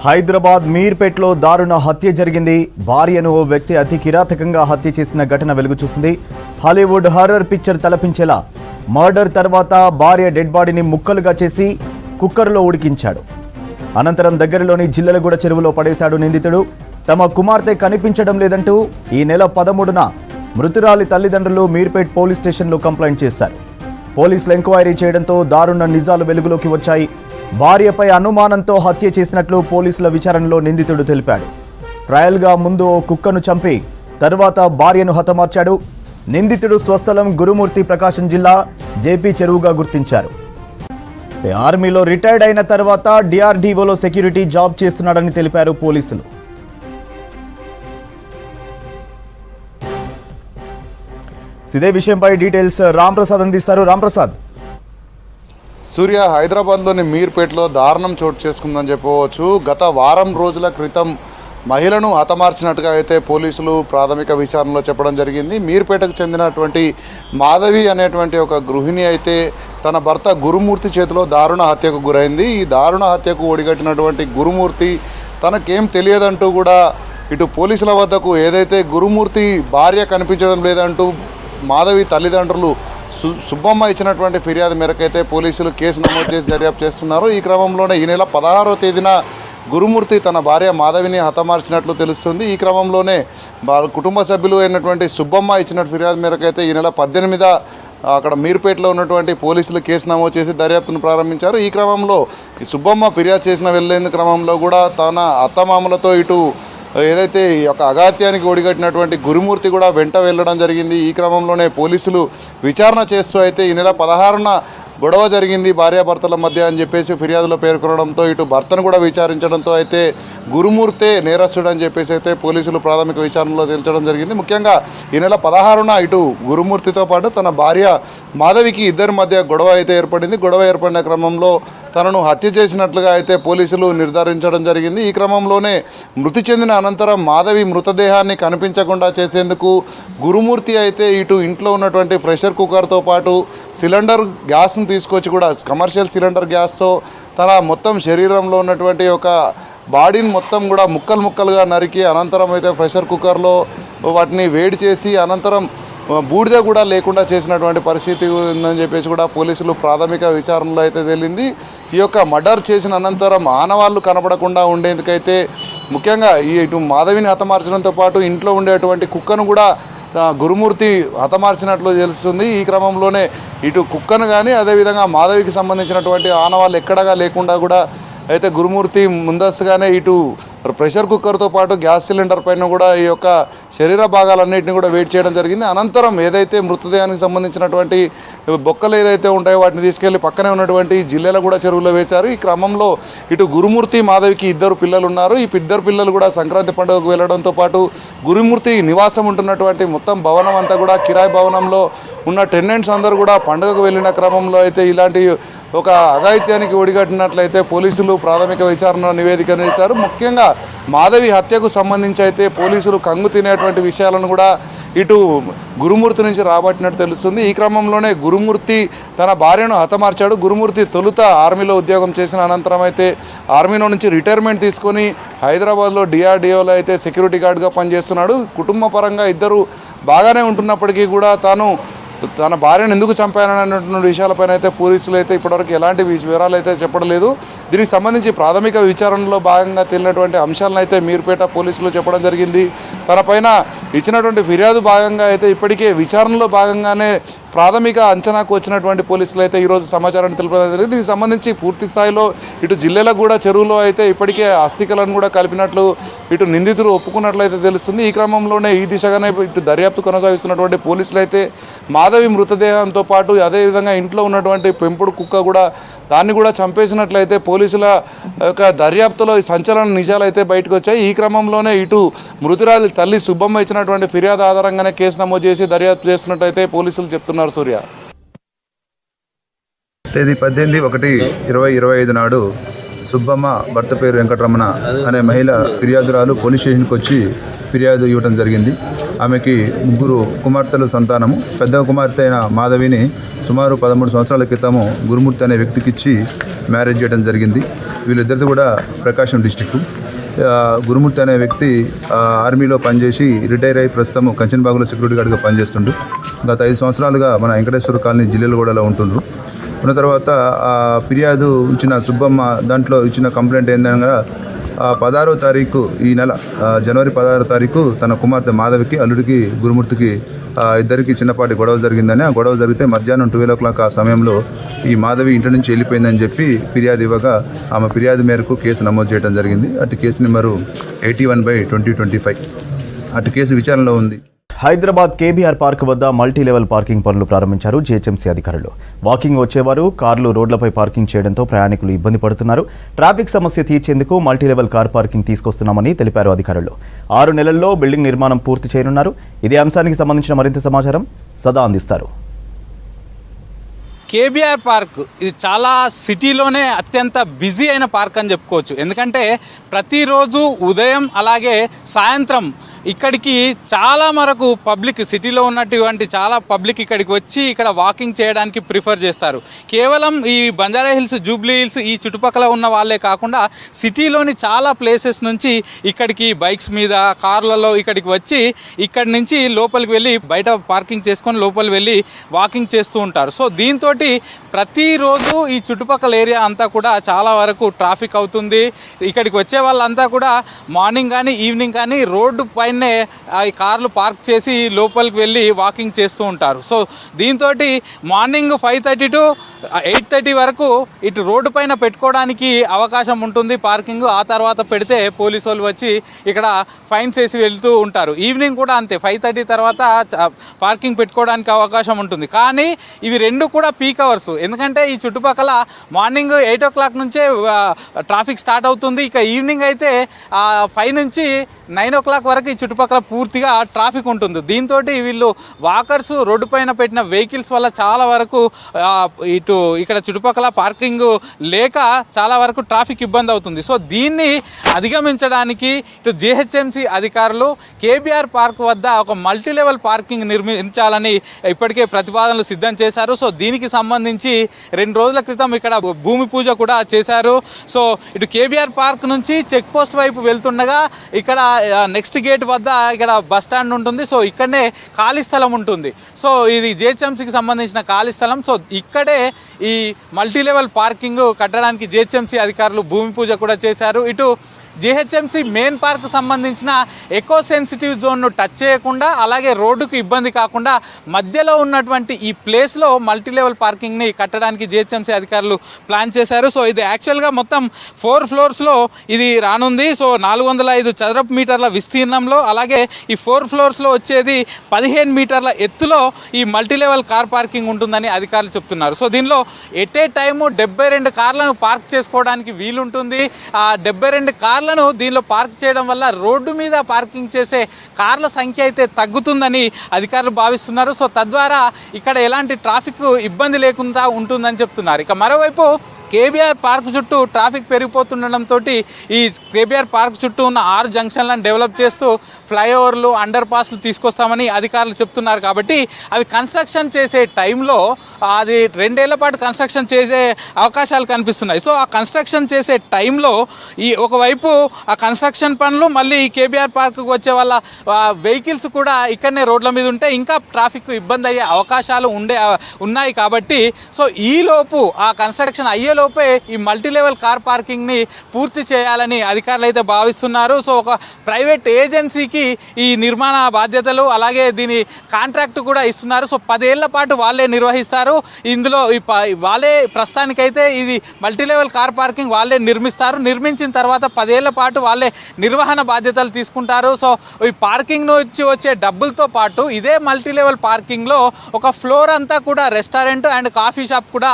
హైదరాబాద్ మీర్పేట్లో దారుణ హత్య జరిగింది. భార్యను ఓ వ్యక్తి అతి కిరాతకంగా హత్య చేసిన ఘటన వెలుగు చూసింది. హాలీవుడ్ హారర్ పిక్చర్ తలపించేలా మర్డర్ తర్వాత భార్య డెడ్ బాడీని ముక్కలుగా చేసి కుక్కర్లో ఉడికించాడు. అనంతరం దగ్గరలోని జిల్లెలగూడ చెరువులో పడేశాడు నిందితుడు. తమ కుమార్తె కనిపించడం లేదంటూ ఈ నెల 13న మృతురాలి తల్లిదండ్రులు మీర్పేట్ పోలీస్ స్టేషన్లో కంప్లైంట్ చేశారు. పోలీసులు ఎంక్వైరీ చేయడంతో దారుణ నిజాలు వెలుగులోకి వచ్చాయి. భార్యపై అనుమానంతో హత్య చేసినట్లు పోలీసుల విచారణలో నిందితుడు తెలిపాడు. ట్రయల్గా ముందు ఓ కుక్కను చంపి తర్వాత భార్యను హతమార్చాడు. నిందితుడు స్వస్థలం గురుమూర్తి ప్రకాశం జిల్లా జేపీ చెరువుగా గుర్తించారు. ఆర్మీలో రిటైర్డ్ అయిన తర్వాత డిఆర్డీఓలో సెక్యూరిటీ జాబ్ చేస్తున్నాడని తెలిపారు పోలీసులు. ఇదే విషయంపై డీటెయిల్స్ రాంప్రసాద్ అందిస్తారు. రాంప్రసాద్. సూర్య, హైదరాబాద్లోని మీర్పేట్లో దారుణం చోటు చేసుకుందని చెప్పవచ్చు. గత వారం రోజుల క్రితం మహిళను హతమార్చినట్టుగా అయితే పోలీసులు ప్రాథమిక విచారణలో చెప్పడం జరిగింది. మీర్పేటకు చెందినటువంటి మాధవి అనేటువంటి ఒక గృహిణి అయితే తన భర్త గురుమూర్తి చేతిలో దారుణ హత్యకు గురైంది. ఈ దారుణ హత్యకు ఒడిగట్టినటువంటి గురుమూర్తి తనకేం తెలియదంటూ కూడా ఇటు పోలీసుల వద్దకు ఏదైతే గురుమూర్తి భార్య కనిపించడం లేదంటూ మాధవి తల్లిదండ్రులు సుబ్బమ్మ ఇచ్చినటువంటి ఫిర్యాదు మేరకైతే పోలీసులు కేసు నమోదు చేసి దర్యాప్తు చేస్తున్నారు. ఈ క్రమంలోనే ఈ నెల 16వ తేదీన గురుమూర్తి తన భార్య మాధవిని హతమార్చినట్లు తెలుస్తుంది. ఈ క్రమంలోనే కుటుంబ సభ్యులు అయినటువంటి సుబ్బమ్మ ఇచ్చిన ఫిర్యాదు మేరకైతే ఈ నెల 18న అక్కడ మీర్పేటలో ఉన్నటువంటి పోలీసులు కేసు నమోదు చేసి దర్యాప్తును ప్రారంభించారు. ఈ క్రమంలో ఈ సుబ్బమ్మ ఫిర్యాదు చేసిన వెళ్ళేందు క్రమంలో కూడా తన అత్తమామలతో ఇటు ఏదైతే ఈ యొక్క అఘాత్యానికి ఒడిగట్టినటువంటి గురుమూర్తి కూడా వెంట వెళ్ళడం జరిగింది. ఈ క్రమంలోనే పోలీసులు విచారణ చేస్తూ అయితే ఈ నెల 16న గొడవ జరిగింది భార్యాభర్తల మధ్య అని చెప్పేసి ఫిర్యాదులో పేర్కొనడంతో ఇటు భర్తను కూడా విచారించడంతో అయితే గురుమూర్తే నేరస్తుడు అని చెప్పేసి అయితే పోలీసులు ప్రాథమిక విచారణలో తేల్చడం జరిగింది. ముఖ్యంగా ఈ నెల 16న ఇటు గురుమూర్తితో పాటు తన భార్య మాధవికి ఇద్దరి మధ్య గొడవ అయితే ఏర్పడింది. గొడవ ఏర్పడిన క్రమంలో తనను హత్య చేసినట్లుగా అయితే పోలీసులు నిర్ధారించడం జరిగింది. ఈ క్రమంలోనే మృతి చెందిన అనంతరం మాధవి మృతదేహాన్ని కనిపించకుండా చేసేందుకు గురుమూర్తి అయితే ఇటు ఇంట్లో ఉన్నటువంటి ప్రెషర్ కుక్కర్తో పాటు సిలిండర్ గ్యాస్ను తీసుకొచ్చి కూడా కమర్షియల్ సిలిండర్ గ్యాస్తో తన మొత్తం శరీరంలో ఉన్నటువంటి ఒక బాడీని మొత్తం కూడా ముక్కలు ముక్కలుగా నరికి అనంతరం అయితే ప్రెషర్ కుక్కర్లో వాటిని వేడి చేసి అనంతరం బూడిద కూడా లేకుండా చేసినటువంటి పరిస్థితి ఉందని చెప్పేసి కూడా పోలీసులు ప్రాథమిక విచారణలో అయితే తేలింది. ఈ యొక్క మర్డర్ చేసిన అనంతరం ఆనవాళ్ళు కనపడకుండా ఉండేందుకైతే ముఖ్యంగా ఇటు మాధవిని హతమార్చడంతో పాటు ఇంట్లో ఉండేటువంటి కుక్కను కూడా గురుమూర్తి హతమార్చినట్లు తెలుస్తుంది. ఈ క్రమంలోనే ఇటు కుక్కను కానీ అదేవిధంగా మాధవికి సంబంధించినటువంటి ఆనవాళ్ళు ఎక్కడగా లేకుండా కూడా అయితే గురుమూర్తి ముందస్తుగానే ఇటు ప్రెషర్ కుక్కర్తో పాటు గ్యాస్ సిలిండర్ పైన కూడా ఈ యొక్క శరీర భాగాలన్నింటినీ కూడా వెయిట్ చేయడం జరిగింది. అనంతరం ఏదైతే మృతదేహానికి సంబంధించినటువంటి బొక్కలు ఏదైతే ఉంటాయో వాటిని తీసుకెళ్లి పక్కనే ఉన్నటువంటి జిల్లెలగూడ చెరువులో వేశారు. ఈ క్రమంలో ఇటు గురుమూర్తి మాధవికి ఇద్దరు పిల్లలు ఉన్నారు. ఈ ఇద్దరు పిల్లలు కూడా సంక్రాంతి పండుగకు వెళ్ళడంతో పాటు గురుమూర్తి నివాసం ఉంటున్నటువంటి మొత్తం భవనం అంతా కూడా కిరాయి భవనంలో ఉన్న టెనెంట్స్ అందరూ కూడా పండుగకు వెళ్ళిన క్రమంలో అయితే ఇలాంటి ఒక అఘాయిత్యానికి ఒడిగట్టినట్లయితే పోలీసులు ప్రాథమిక విచారణ నివేదిక చేశారు. ముఖ్యంగా మాధవి హత్యకు సంబంధించి అయితే పోలీసులు కంగు తినేటువంటి విషయాలను కూడా ఇటు గురుమూర్తి నుంచి రాబట్టినట్టు తెలుస్తుంది. ఈ క్రమంలోనే గురుమూర్తి తన భార్యను హతమార్చాడు. గురుమూర్తి తొలుత ఆర్మీలో ఉద్యోగం చేసిన అనంతరం అయితే ఆర్మీలో నుంచి రిటైర్మెంట్ తీసుకొని హైదరాబాద్లో డిఆర్డీఓలో అయితే సెక్యూరిటీ గార్డ్గా పనిచేస్తున్నాడు. కుటుంబ పరంగా ఇద్దరు బాగానే ఉంటున్నప్పటికీ కూడా తాను తన భార్యను ఎందుకు చంపానన్నటువంటి విషయాలపైన అయితే పోలీసులు అయితే ఇప్పటివరకు ఎలాంటి వివరాలు అయితే చెప్పడం లేదు. దీనికి సంబంధించి ప్రాథమిక విచారణలో భాగంగా తేలినటువంటి అంశాలను అయితే మీర్పేట పోలీసులు చెప్పడం జరిగింది. తనపైన ఇచ్చినటువంటి ఫిర్యాదు భాగంగా అయితే ఇప్పటికే విచారణలో భాగంగానే ప్రాథమిక అంచనాకు వచ్చినటువంటి పోలీసులు అయితే ఈరోజు సమాచారాన్ని తెలుపడం జరిగింది. దీనికి సంబంధించి పూర్తి స్థాయిలో ఇటు జిల్లెలగూడ చెరువులో అయితే ఇప్పటికే అస్థికలను కూడా కలిపినట్లు ఇటు నిందితులు ఒప్పుకున్నట్లయితే తెలుస్తుంది. ఈ క్రమంలోనే ఈ దిశగానే ఇటు దర్యాప్తు కొనసాగిస్తున్నటువంటి పోలీసులు అయితే మాధవి మృతదేహంతో పాటు అదేవిధంగా ఇంట్లో ఉన్నటువంటి పెంపుడు కుక్క కూడా దాన్ని కూడా చంపేసినట్లయితే పోలీసుల యొక్క దర్యాప్తులో ఈ సంచలన నిజాలు అయితే బయటకు వచ్చాయి. ఈ క్రమంలోనే ఇటు మృతురాలి తల్లి సుబ్బమ్మ ఇచ్చినటువంటి ఫిర్యాదు ఆధారంగానే కేసు నమోదు చేసి దర్యాప్తు చేస్తున్నట్టయితే పోలీసులు చెప్తున్నారు. సూర్య, తేదీ 18/1/2025 నాడు సుబ్బమ్మ భర్త పేరు వెంకటరమణ అనే మహిళ ఫిర్యాదురాలు పోలీస్ స్టేషన్కి వచ్చి ఫిర్యాదు ఇవ్వడం జరిగింది. ఆమెకి 3 కుమార్తెలు సంతానము. పెద్ద కుమార్తె అయిన మాధవిని సుమారు 13 సంవత్సరాల క్రితము గురుమూర్తి అనే వ్యక్తికి ఇచ్చి మ్యారేజ్ చేయడం జరిగింది. వీళ్ళిద్దరిది కూడా ప్రకాశం డిస్టిక్. గురుమూర్తి అనే వ్యక్తి ఆర్మీలో పనిచేసి రిటైర్ అయ్యి ప్రస్తుతం కంచన్బాగులో సెక్యూరిటీ గార్డ్గా పనిచేస్తుండు. గత 5 సంవత్సరాలుగా మన వెంకటేశ్వర కాలనీ జిల్లెలగూడలో ఉంటుండ్రు. ఉన్న తర్వాత ఫిర్యాదు ఇచ్చిన సుబ్బమ్మ దాంట్లో ఇచ్చిన కంప్లైంట్ ఏందనగా 16వ తారీఖు ఈ నెల జనవరి 16వ తారీఖు తన కుమార్తె మాధవికి అల్లుడికి గురుమూర్తికి ఇద్దరికి చిన్నపాటి గొడవ జరిగిందని, ఆ గొడవ జరిగితే మధ్యాహ్నం 12 o'clock ఆ సమయంలో ఈ మాధవి ఇంటి నుంచి వెళ్ళిపోయిందని చెప్పి ఫిర్యాదు ఇవ్వగా ఆమె ఫిర్యాదు మేరకు కేసు నమోదు చేయడం జరిగింది. అటు కేసు నెంబరు 81/2025. అటు కేసు విచారణలో ఉంది. హైదరాబాద్ కేబీఆర్ పార్క్ వద్ద మల్టీ లెవెల్ పార్కింగ్ పనులు ప్రారంభించారు జీహెచ్ఎంసీ అధికారులు. వాకింగ్ వచ్చేవారు కార్లు రోడ్లపై పార్కింగ్ చేయడంతో ప్రయాణికులు ఇబ్బంది పడుతున్నారు. ట్రాఫిక్ సమస్య తీర్చేందుకు మల్టీ లెవెల్ కార్ పార్కింగ్ తీసుకొస్తున్నామని తెలిపారు అధికారులు. 6 నెలల్లో బిల్డింగ్ నిర్మాణం పూర్తి చేయనున్నారు. ఇదే అంశానికి సంబంధించిన మరింత సమాచారం సదా అందిస్తారు. కేబీఆర్ పార్క్ ఇది చాలా సిటీలోనే అత్యంత బిజీ అయిన పార్క్ అని చెప్పుకోవచ్చు. ఎందుకంటే ప్రతిరోజు ఉదయం అలాగే సాయంత్రం ఇక్కడికి చాలా వరకు పబ్లిక్, సిటీలో ఉన్నటువంటి చాలా పబ్లిక్ ఇక్కడికి వచ్చి ఇక్కడ వాకింగ్ చేయడానికి ప్రిఫర్ చేస్తారు. కేవలం ఈ బంజారా హిల్స్, జూబ్లీ హిల్స్ ఈ చుట్టుపక్కల ఉన్న వాళ్ళే కాకుండా సిటీలోని చాలా ప్లేసెస్ నుంచి ఇక్కడికి బైక్స్ మీద, కార్లలో ఇక్కడికి వచ్చి ఇక్కడి నుంచి లోపలికి వెళ్ళి బయట పార్కింగ్ చేసుకొని లోపలికి వెళ్ళి వాకింగ్ చేస్తూ ఉంటారు. సో దీంతో ప్రతిరోజు ఈ చుట్టుపక్కల ఏరియా అంతా కూడా చాలా వరకు ట్రాఫిక్ అవుతుంది. ఇక్కడికి వచ్చే వాళ్ళంతా కూడా మార్నింగ్ కానీ ఈవినింగ్ కానీ రోడ్డు పైన ఈ కార్లు పార్క్ చేసి లోపలికి వెళ్ళి వాకింగ్ చేస్తూ ఉంటారు. సో దీంతో మార్నింగ్ 5:30 to 8:30 వరకు ఇటు రోడ్డు పైన పెట్టుకోవడానికి అవకాశం ఉంటుంది పార్కింగ్. ఆ తర్వాత పెడితే పోలీసు వాళ్ళు వచ్చి ఇక్కడ ఫైన్స్ వేసి వెళ్తూ ఉంటారు. ఈవినింగ్ కూడా అంతే, 5:30 తర్వాత పార్కింగ్ పెట్టుకోవడానికి అవకాశం ఉంటుంది. కానీ ఇవి రెండు కూడా పీక్ అవర్స్. ఎందుకంటే ఈ చుట్టుపక్కల మార్నింగ్ 8 o'clock నుంచే ట్రాఫిక్ స్టార్ట్ అవుతుంది. ఇక ఈవినింగ్ అయితే 5 నుంచి 9 o'clock వరకు ఈ చుట్టుపక్కల పూర్తిగా ట్రాఫిక్ ఉంటుంది. దీంతో వీళ్ళు వాకర్స్ రోడ్డు పైన పెట్టిన వెహికల్స్ వల్ల చాలా వరకు ఇక్కడ చుట్టుపక్కల పార్కింగ్ లేక చాలా వరకు ట్రాఫిక్ ఇబ్బంది అవుతుంది. సో దీన్ని అధిగమించడానికి ఇటు జీహెచ్ఎంసీ అధికారులు కేబీఆర్ పార్క్ వద్ద ఒక మల్టీ లెవెల్ పార్కింగ్ నిర్మించాలని ఇప్పటికే ప్రతిపాదనలు సిద్ధం చేశారు. సో దీనికి సంబంధించి 2 రోజుల క్రితం ఇక్కడ భూమి పూజ కూడా చేశారు. సో ఇటు కేబీఆర్ పార్క్ నుంచి చెక్ పోస్ట్ వైపు వెళ్తుండగా ఇక్కడ నెక్స్ట్ గేట్ వద్ద ఇక్కడ బస్ స్టాండ్ ఉంటుంది. సో ఇక్కడనే ఖాళీ స్థలం ఉంటుంది. సో ఇది జీహెచ్ఎంసీకి సంబంధించిన ఖాళీ స్థలం. సో ఇక్కడే ఈ మల్టీ లెవెల్ పార్కింగ్ కట్టడానికి జీహెచ్ఎంసీ అధికారులు భూమి పూజ కూడా చేశారు. ఇటు జీహెచ్ఎంసీ మెయిన్ పార్క్ సంబంధించిన ఎకో సెన్సిటివ్ జోన్ను టచ్ చేయకుండా, అలాగే రోడ్డుకు ఇబ్బంది కాకుండా మధ్యలో ఉన్నటువంటి ఈ ప్లేస్లో మల్టీ లెవెల్ పార్కింగ్ని కట్టడానికి జీహెచ్ఎంసీ అధికారులు ప్లాన్ చేశారు. సో ఇది యాక్చువల్గా మొత్తం 4 floors ఇది రానుంది. సో 405 చదరపు మీటర్ల విస్తీర్ణంలో, అలాగే ఈ 4 floors వచ్చేది 15 మీటర్ల ఎత్తులో ఈ మల్టీ లెవెల్ కార్ పార్కింగ్ ఉంటుందని అధికారులు చెప్తున్నారు. సో దీనిలో ఎట్ ఏ టైము 72 కార్లను పార్క్ చేసుకోవడానికి వీలుంటుంది. ఆ 72 కార్లను దీనిలో పార్క్ చేయడం వల్ల రోడ్డు మీద పార్కింగ్ చేసే కార్ల సంఖ్య అయితే తగ్గుతుందని అధికారులు భావిస్తున్నారు. సో తద్వారా ఇక్కడ ఎలాంటి ట్రాఫిక్ ఇబ్బంది లేకుండా ఉంటుందని చెప్తున్నారు. ఇక మరోవైపు కేబీఆర్ పార్క్ చుట్టూ ట్రాఫిక్ పెరిగిపోతుండడంతో ఈ కేబీఆర్ పార్క్ చుట్టూ ఉన్న 6 జంక్షన్లను డెవలప్ చేస్తూ ఫ్లైఓవర్లు, అండర్ పాస్లు తీసుకొస్తామని అధికారులు చెప్తున్నారు. కాబట్టి అవి కన్స్ట్రక్షన్ చేసే టైంలో అది 2 ఏళ్ల పాటు కన్స్ట్రక్షన్ చేసే అవకాశాలు కనిపిస్తున్నాయి. సో ఆ కన్స్ట్రక్షన్ చేసే టైంలో ఈ ఒకవైపు ఆ కన్స్ట్రక్షన్ పనులు, మళ్ళీ ఈ కేబీఆర్ పార్క్కి వచ్చే వాళ్ళ వెహికల్స్ కూడా ఇక్కడనే రోడ్ల మీద ఉంటే ఇంకా ట్రాఫిక్ ఇబ్బంది అయ్యే అవకాశాలు ఉన్నాయి. కాబట్టి సో ఈలోపు ఆ కన్స్ట్రక్షన్ అయ్యేలోపే ఈ మల్టీ లెవెల్ కార్ పార్కింగ్ని పూర్తి చేయాలని అధికారులు అయితే భావిస్తున్నారు. సో ఒక ప్రైవేట్ ఏజెన్సీకి ఈ నిర్మాణ బాధ్యతలు, అలాగే దీని కాంట్రాక్ట్ కూడా ఇస్తున్నారు. సో 10 ఏళ్ల పాటు వాళ్ళే నిర్వహిస్తారు. ఇందులో వాళ్ళే ప్రస్తుతానికైతే ఇది మల్టీ లెవెల్ కార్ పార్కింగ్ వాళ్ళే నిర్మిస్తారు. నిర్మించిన తర్వాత 10 ఏళ్ల పాటు వాళ్ళే నిర్వహణ బాధ్యతలు తీసుకుంటారు. సో ఈ పార్కింగ్ నుంచి వచ్చే డబ్బులతో పాటు ఇదే మల్టీ లెవెల్ పార్కింగ్లో ఒక ఫ్లోర్ అంతా కూడా రెస్టారెంట్ అండ్ కాఫీ షాప్ కూడా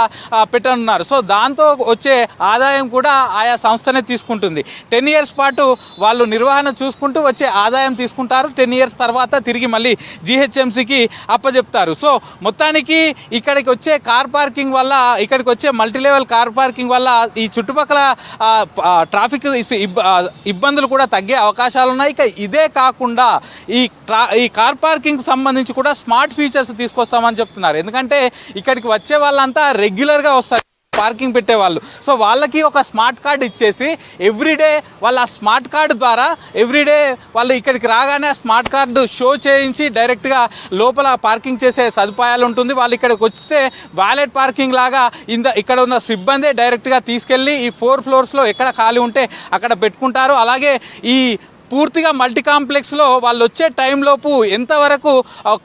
పెట్టనున్నారు. సో దాంతో దాంతో వచ్చే ఆదాయం కూడా ఆయా సంస్థనే తీసుకుంటుంది. 10 years పాటు వాళ్ళు నిర్వహణ చూసుకుంటూ వచ్చే ఆదాయం తీసుకుంటారు. 10 years తర్వాత తిరిగి మళ్ళీ GHMCకి అప్పచెప్తారు. సో మొత్తానికి ఇక్కడికి వచ్చే కార్ పార్కింగ్ వల్ల, ఇక్కడికి వచ్చే మల్టీలెవెల్ కార్ పార్కింగ్ వల్ల ఈ చుట్టుపక్కల ట్రాఫిక్ ఇబ్బందులు కూడా తగ్గే అవకాశాలు ఉన్నాయి. ఇక ఇదే కాకుండా ఈ కార్ పార్కింగ్ సంబంధించి కూడా స్మార్ట్ ఫీచర్స్ తీసుకొస్తామని చెప్తున్నారు. ఎందుకంటే ఇక్కడికి వచ్చే వాళ్ళంతా రెగ్యులర్గా వస్తారు పార్కింగ్ పెట్టేవాళ్ళు. సో వాళ్ళకి ఒక స్మార్ట్ కార్డు ఇచ్చేసి ఎవ్రీడే వాళ్ళ ఆ స్మార్ట్ కార్డు ద్వారా ఎవ్రీడే వాళ్ళు ఇక్కడికి రాగానే ఆ స్మార్ట్ కార్డు షో చేయించి డైరెక్ట్గా లోపల పార్కింగ్ చేసే సదుపాయాలు ఉంటుంది. వాళ్ళు ఇక్కడికి వస్తే వాలెట్ పార్కింగ్ లాగా ఇక్కడ ఉన్న సిబ్బంది డైరెక్ట్గా తీసుకెళ్ళి ఈ 4 floors ఎక్కడ ఖాళీ ఉంటే అక్కడ పెట్టుకుంటారు. అలాగే ఈ పూర్తిగా మల్టీ కాంప్లెక్స్లో వాళ్ళు వచ్చే టైంలోపు ఎంతవరకు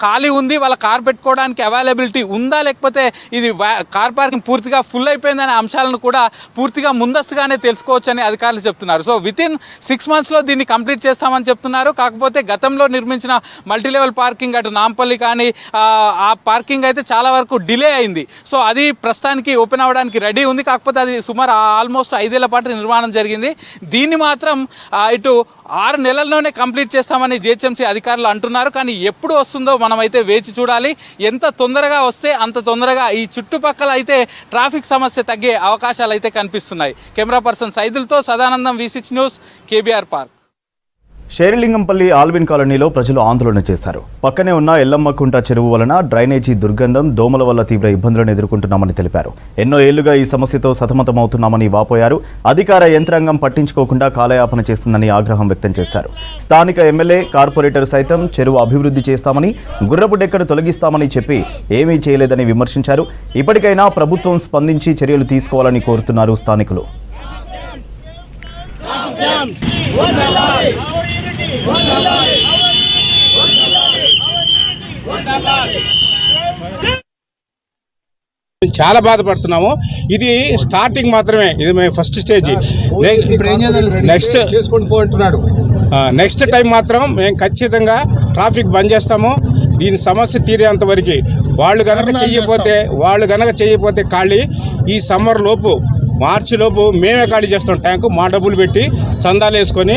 ఖాళీ ఉంది, వాళ్ళ కార్ పెట్టుకోవడానికి అవైలబిలిటీ ఉందా, లేకపోతే ఇది కార్ పార్కింగ్ పూర్తిగా ఫుల్ అయిపోయిందనే అంశాలను కూడా పూర్తిగా ముందస్తుగానే తెలుసుకోవచ్చని అధికారులు చెప్తున్నారు. సో వితిన్ 6 monthsలో దీన్ని కంప్లీట్ చేస్తామని చెప్తున్నారు. కాకపోతే గతంలో నిర్మించిన మల్టీలెవెల్ పార్కింగ్ అటు నాంపల్లి కానీ ఆ పార్కింగ్ అయితే చాలా వరకు డిలే అయింది. సో అది ప్రస్తుతానికి ఓపెన్ అవ్వడానికి రెడీ ఉంది. కాకపోతే అది సుమారు ఆల్మోస్ట్ 5 ఏళ్ల పాటు నిర్మాణం జరిగింది. దీన్ని మాత్రం ఇటు 6 నెలల్లోనే కంప్లీట్ చేస్తామని GHMC అధికారులు అంటున్నారు. కానీ ఎప్పుడు వస్తుందో మనమైతే వేచి చూడాలి. ఎంత తొందరగా వస్తే అంత తొందరగా ఈ చుట్టుపక్కల అయితే ట్రాఫిక్ సమస్య తగ్గే అవకాశాలు అయితే కనిపిస్తున్నాయి. కెమెరా పర్సన్ సైదులతో Sadanandam, V6 News, KBR Park. Serilingampally Allwyn కాలనీలో ప్రజలు ఆందోళన చేశారు. పక్కనే ఉన్న ఎల్లమ్మకుంట చెరువు వలన డ్రైనేజీ దుర్గంధం, దోమల వల్ల తీవ్ర ఇబ్బందులను ఎదుర్కొంటున్నామని తెలిపారు. ఎన్నో ఏళ్లుగా ఈ సమస్యతో సతమతమవుతున్నామని వాపోయారు. అధికార యంత్రాంగం పట్టించుకోకుండా కాలయాపన చేస్తుందని ఆగ్రహం వ్యక్తం చేశారు. స్థానిక ఎమ్మెల్యే, కార్పొరేటర్ సైతం చెరువు అభివృద్ధి చేస్తామని, గుర్రపు డెక్కను తొలగిస్తామని చెప్పి ఏమీ చేయలేదని విమర్శించారు. ఇప్పటికైనా ప్రభుత్వం స్పందించి చర్యలు తీసుకోవాలని కోరుతున్నారు స్థానికులు. చాలా బాధపడుతున్నాము. ఇది స్టార్టింగ్ మాత్రమే, ఇది మేము ఫస్ట్ స్టేజ్. నెక్స్ట్ టైం మాత్రం మేము ఖచ్చితంగా ట్రాఫిక్ బంద్ చేస్తాము. దీని సమస్య తీరేంత వరకు వాళ్ళు గనక చేయకపోతే ఖాళీ ఈ సమ్మర్ లోపు, మార్చి లోపు మేమే ఖాళీ చేస్తాం ట్యాంకు. మా డబ్బులు పెట్టి చందాలు వేసుకొని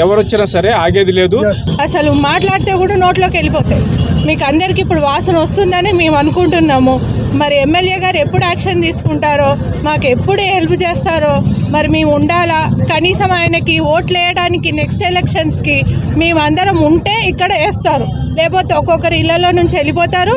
ఎవరు వచ్చినా సరే ఆగేది లేదు. అసలు మాట్లాడితే కూడా నోట్లోకి వెళ్ళిపోతాయి. మీకు అందరికీ ఇప్పుడు వాసన వస్తుందని మేము అనుకుంటున్నాము. మరి ఎమ్మెల్యే గారు ఎప్పుడు యాక్షన్ తీసుకుంటారో, మాకు ఎప్పుడు హెల్ప్ చేస్తారో మరి మేము ఉండాలా. కనీసం ఆయనకి ఓట్లు వేయడానికి నెక్స్ట్ ఎలక్షన్స్కి మేమందరం ఉంటే ఇక్కడ వేస్తారు, లేకపోతే ఒక్కొక్కరు ఇళ్లలో నుంచి వెళ్ళిపోతారు.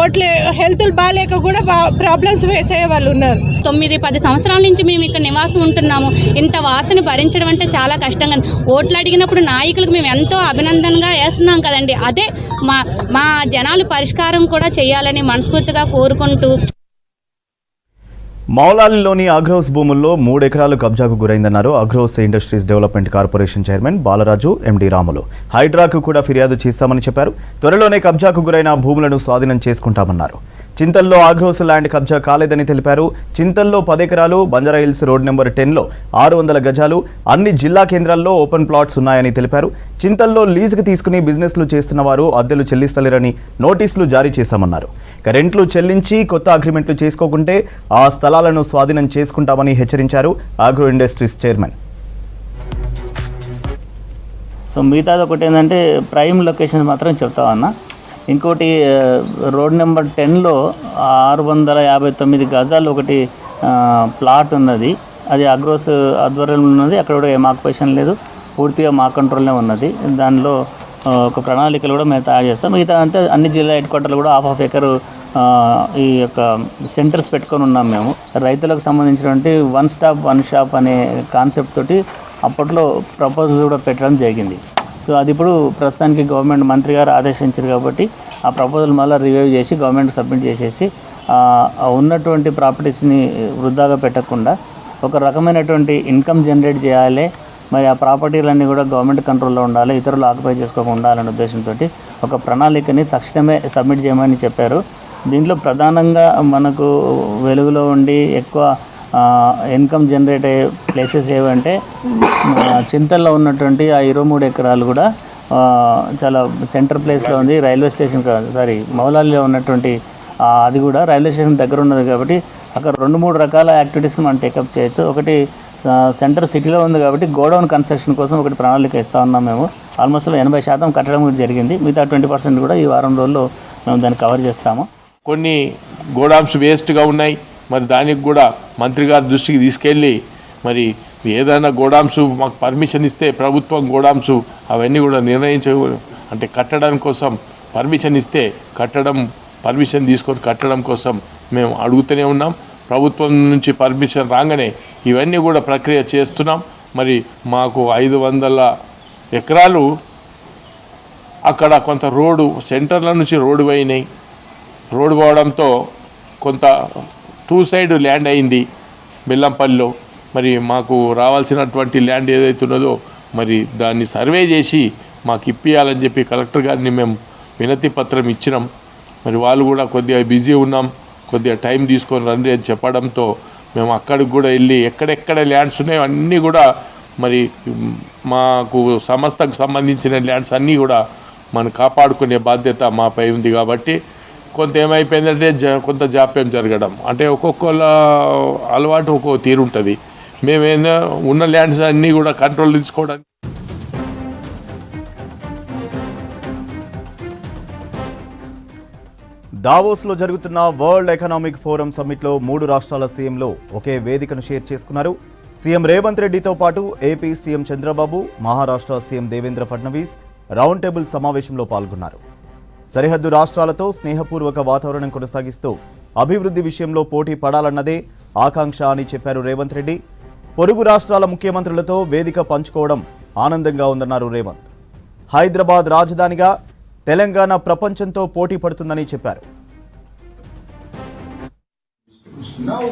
ఓట్లు హెల్త్లు బాగాలేక కూడా ప్రాబ్లమ్స్ ఫేస్ అయ్యే వాళ్ళు ఉన్నారు. 9-10 సంవత్సరాల నుంచి మేము ఇక్కడ నివాసం ఉంటున్నాము. ఇంత వాసన భరించడం అంటే చాలా కష్టంగా. ఓట్లు అడిగినప్పుడు నాయకులకు మేము ఎంతో అభినందనగా వేస్తున్నాం కదండి. అదే మా జనాలు పరిష్కారం కూడా చేయాలని మనస్ఫూర్తిగా కోరుకుంటూ. మౌలాలిలోని అగ్రోస్ భూముల్లో 3 ఎకరాలు కబ్జాకు గురైందన్నారు Agros Industries Development Corporation chairman Balaraju, MD Ramulu. హైడ్రాకు కూడా ఫిర్యాదు చేశామని చెప్పారు. త్వరలోనే కబ్జాకు గురైన భూములను స్వాధీనం చేసుకుంటామన్నారు. చింతల్లో అగ్రోస్ ల్యాండ్ కబ్జా కాలేదని తెలిపారు. చింతల్లో 10 ఎకరాలు, బంజారాహిల్స్ రోడ్ నెంబర్ 10లో 600 గజాలు, అన్ని జిల్లా కేంద్రాల్లో ఓపెన్ ప్లాట్స్ ఉన్నాయని తెలిపారు. చింతల్లో లీజుకు తీసుకుని బిజినెస్లు చేస్తున్న వారు అద్దెలు చెల్లిస్తలేరని నోటీసులు జారీ చేశామన్నారు. రెంట్లు చెల్లించి కొత్త అగ్రిమెంట్లు చేసుకోకుంటే ఆ స్థలాలను స్వాధీనం చేసుకుంటామని హెచ్చరించారు అగ్రో ఇండస్ట్రీస్ చైర్మన్. సో మిగతాది ఒకటి ఏంటంటే ప్రైమ్ లొకేషన్ మాత్రం చెప్తామన్నా. ఇంకోటి రోడ్ నెంబర్ 10లో 659 గజాలు ఒకటి ప్లాట్ ఉన్నది. అది అగ్రోస్ ఆధ్వర్యంలో ఉన్నది. అక్కడ కూడా ఏం ఆక్యుపేషన్ లేదు, పూర్తిగా మా కంట్రోల్నే ఉన్నది. దానిలో ఒక ప్రణాళికలు కూడా మేము తయారు చేస్తాం. మిగతా అంటే అన్ని జిల్లా హెడ్ క్వార్టర్లు కూడా 1/2 ఎకర్ ఈ యొక్క సెంటర్స్ పెట్టుకొని ఉన్నాం మేము. రైతులకు సంబంధించినటువంటి 1 స్టాప్ 1 షాప్ అనే కాన్సెప్ట్ తోటి అప్పట్లో ప్రపోజల్స్ కూడా పెట్టడం జరిగింది. సో అది ఇప్పుడు ప్రస్తుతానికి గవర్నమెంట్ మంత్రి గారు ఆదేశించారు కాబట్టి ఆ ప్రపోజల్ మళ్ళీ రివ్యూ చేసి గవర్నమెంట్ సబ్మిట్ చేసేసి ఉన్నటువంటి ప్రాపర్టీస్ని వృధాగా పెట్టకుండా ఒక రకమైనటువంటి ఇన్కమ్ జనరేట్ చేయాలి. మరి ఆ ప్రాపర్టీలన్నీ కూడా గవర్నమెంట్ కంట్రోల్లో ఉండాలి, ఇతరులు ఆక్యుపై చేసుకోకుండా ఉండాలనే ఉద్దేశంతో ఒక ప్రణాళికని తక్షణమే సబ్మిట్ చేయమని చెప్పారు. దీంట్లో ప్రధానంగా మనకు వెలుగులో ఉండి ఎక్కువ ఇన్కమ్ జనరేట్ అయ్యే ప్లేసెస్ ఏవంటే చింతల్లో ఉన్నటువంటి ఆ 23 ఎకరాలు కూడా చాలా సెంటర్ ప్లేస్లో ఉంది. రైల్వే స్టేషన్ మౌలాలిలో ఉన్నటువంటి అది కూడా రైల్వే స్టేషన్ దగ్గర ఉన్నది కాబట్టి అక్కడ 2-3 రకాల యాక్టివిటీస్ మనం టేకప్ చేయొచ్చు. ఒకటి సెంటర్ సిటీలో ఉంది కాబట్టి గోడౌన్ కన్స్ట్రక్షన్ కోసం ఒకటి ప్రణాళిక ఇస్తూ ఉన్నాం. మేము ఆల్మోస్ట్ 80% కట్టడం జరిగింది. మిగతా 20% కూడా ఈ వారం రోజుల్లో మేము దాన్ని కవర్ చేస్తాము. కొన్ని గోడామ్స్ వేస్ట్గా ఉన్నాయి, మరి దానికి కూడా మంత్రి గారి దృష్టికి తీసుకెళ్ళి మరి ఏదైనా గోడామ్స్ మాకు పర్మిషన్ ఇస్తే ప్రభుత్వం గోడామ్స్ అవన్నీ కూడా అంటే కట్టడం కోసం పర్మిషన్ ఇస్తే పర్మిషన్ తీసుకొని కట్టడం కోసం మేము అడుగుతూనే ఉన్నాం. ప్రభుత్వం నుంచి పర్మిషన్ రాగానే ఇవన్నీ కూడా ప్రక్రియ చేస్తున్నాం. మరి మాకు 500 ఎకరాలు అక్కడ కొంత రోడ్డు సెంటర్ల నుంచి రోడ్డు పోయినాయి. రోడ్డు పోవడంతో కొంత 2 సైడ్ ల్యాండ్ అయింది బెల్లంపల్లిలో. మరి మాకు రావాల్సినటువంటి ల్యాండ్ ఏదైతే ఉన్నదో మరి దాన్ని సర్వే చేసి మాకు ఇప్పియాలని చెప్పి కలెక్టర్ గారిని మేము వినతి పత్రం ఇచ్చినాం. మరి వాళ్ళు కూడా కొద్దిగా బిజీ ఉన్నాం, కొద్దిగా టైం తీసుకొని రండి అని చెప్పడంతో మేము అక్కడికి కూడా వెళ్ళి ఎక్కడెక్కడ ల్యాండ్స్ ఉన్నాయో అన్నీ కూడా మరి మాకు సంస్థకు సంబంధించిన ల్యాండ్స్ అన్నీ కూడా మనం కాపాడుకునే బాధ్యత మాపై ఉంది. కాబట్టి కొంత ఏమైపోయిందంటే కొంత జాప్యం జరగడం, అంటే ఒక్కొక్కళ్ళ అలవాటు ఒక్కొక్క తీరు ఉంటుంది. మేమేదో ఉన్న ల్యాండ్స్ అన్నీ కూడా కంట్రోల్ తీసుకోవడానికి దావోస్లో జరుగుతున్న వరల్డ్ ఎకనామిక్ ఫోరం సమ్మిట్లో 3 రాష్ట్రాల సీఎంలు ఒకే వేదికను షేర్ చేసుకున్నారు. సీఎం రేవంత్ రెడ్డితో పాటు AP CM Chandrababu, Maharashtra CM Devendra Fadnavis round table సమావేశంలో పాల్గొన్నారు. సరిహద్దు రాష్ట్రాలతో స్నేహపూర్వక వాతావరణం కొనసాగిస్తూ అభివృద్ధి విషయంలో పోటీ పడాలన్నదే ఆకాంక్ష అని చెప్పారు రేవంత్ రెడ్డి. పొరుగు రాష్ట్రాల ముఖ్యమంత్రులతో వేదిక పంచుకోవడం ఆనందంగా ఉందన్నారు రేవంత్. హైదరాబాద్ రాజధానిగా తెలంగాణ ప్రపంచంతో పోటీ పడుతుందని చెప్పారు. Now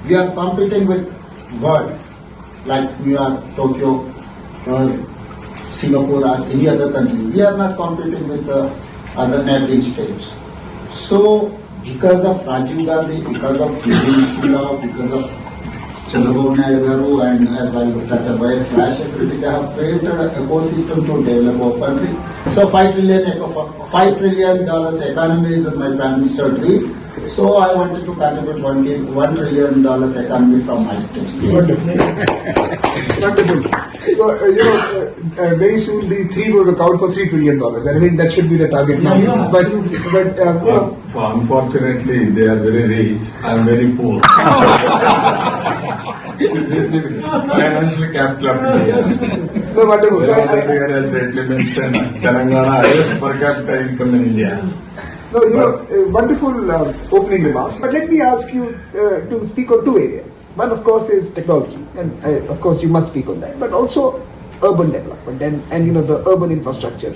we are competing with world like New York, Tokyo, Singapore or any other country. We are not competing with the other neighboring states. So because of Rajiv Gandhi, because of Rao, because of Chandrababu Naidu Garu and as well Dr. Y.S. Rajshekar, they have created an ecosystem to develop our country. So $5 trillion economy is my Prime Minister dream. So I wanted to contribute $1 trillion economy from my state. Wonderful. So very soon these three will account for $3 trillion. I think that should be the target now. Unfortunately, they are very rich. I am very poor. Financially capital of India. No, wonderful. So as rightly mentioned, Telangana highest per capita income in India. No, wonderful opening remarks. But let me ask you to speak on 2 areas. One, of course, is technology, and of course you must speak on that. But also urban development and the urban infrastructure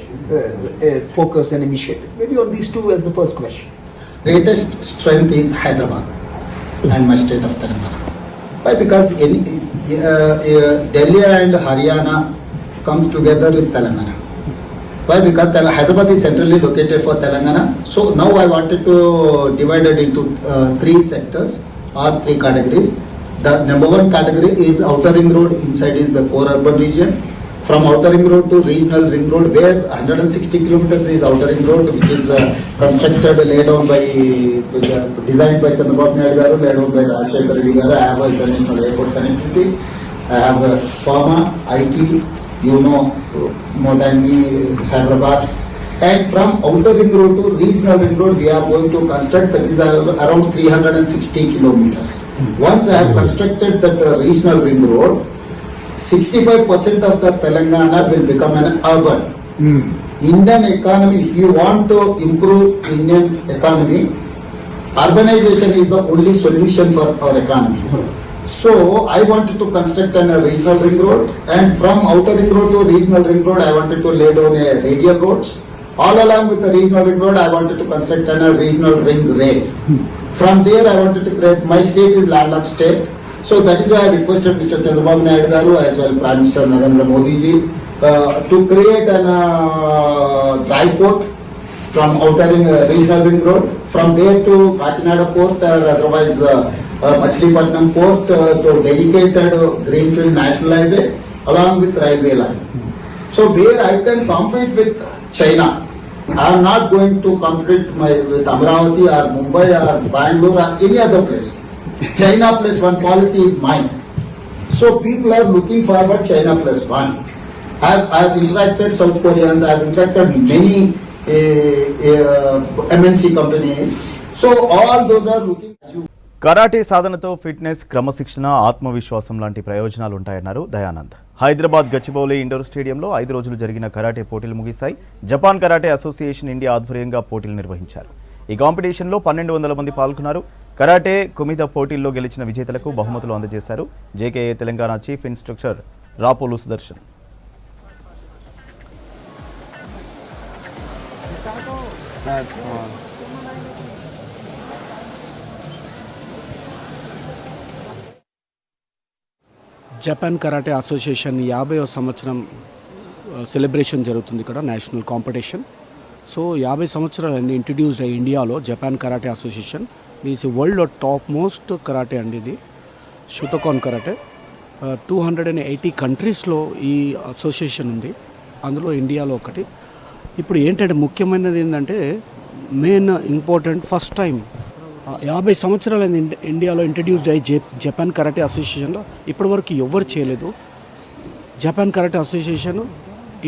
focus and initiatives. Maybe on these 2 as the first question. Greatest strength is Hyderabad and my state of Telangana. Why? Because Delhi and Haryana comes together with Telangana. Why? Because Hyderabad is centrally located for Telangana. So now I wanted to divide it into 3 sectors or 3 categories. The number 1 category is outer ring road. Inside is the core urban region. From outer ring road to regional ring road, where 160 kilometers is outer ring road, which is constructed, laid down by, designed by Chandrababu Naidu Garu, laid down by Rajshekar Reddy Garu. I have a international airport connectivity. I have pharma, IT, more than me, Hyderabad. And from outer ring road to regional ring road, we are going to construct that is around 360 kilometers. Once I have constructed that regional ring road, 65% of the Telangana will become an urban. Indian economy, if you want to improve Indian's economy, urbanization is the only solution for our economy. So I wanted to construct a regional ring road, and from outer ring road to regional ring road, I wanted to lay down a radial roads. All along with the regional ring road, I wanted to construct a regional ring rail. From there, I wanted to create, my state is landlocked state. So that is why I requested Mr. Chandrababu Naidu Garu as well Prime Minister Narendra Modi ji to create a dry port from outer regional ring road. From there to Kakinada port or otherwise Machilipatnam port to dedicated Greenfield National Highway along with railway line. So where I can compete with China I am not going to compete with Amravati or Mumbai or Bangalore or any other place. China plus one policy is mine. So people are looking forward China plus one. I have interacted South Koreans, I have interacted many MNC companies. So all those are looking. Karate సాధనతో fitness, క్రమశిక్షణ, ఆత్మవిశ్వాసం లాంటి ప్రయోజనాలు ఉంటాయన్నారు Dayanand. Hyderabad Gachibowli indoor స్టేడియంలో 5 రోజులు జరిగిన karate పోటీలు ముగిశాయి. జపాన్ కరాటే అసోసియేషన్ ఇండియా ఆధ్వర్యంగా పోటీలు నిర్వహించారు. ఈ కాంపిటీషన్లో 1200 మంది పాల్గొన్నారు. కరాటే కుమిద పోటీల్లో గెలిచిన విజేతలకు బహుమతులు అందజేశారు. JKA Telangana chief instructor Rapolu Sudarshan. Japan Karate Association 50వ సంవత్సరం సెలబ్రేషన్ జరుగుతుంది ఇక్కడ, నేషనల్ కాంపిటీషన్. సో 50 సంవత్సరాలు అయింది ఇంట్రడ్యూస్ అయ్యి ఇండియాలో జపాన్ కరాటే అసోసియేషన్. దిస్ వరల్డ్లో టాప్ మోస్ట్ కరాటే అండి ఇది, షుటోకాన్ కరాటే. 280 కంట్రీస్లో ఈ అసోసియేషన్ ఉంది, అందులో ఇండియాలో ఒకటి. ఇప్పుడు ఏంటంటే ముఖ్యమైనది ఏంటంటే మెయిన్ ఇంపార్టెంట్ ఫస్ట్ టైం 50 సంవత్సరాలు ఇండియాలో ఇంట్రడ్యూస్ అయ్యి జపాన్ కరాటే అసోసియేషన్లో ఇప్పటివరకు ఎవరు చేయలేదు. జపాన్ కరాటే అసోసియేషన్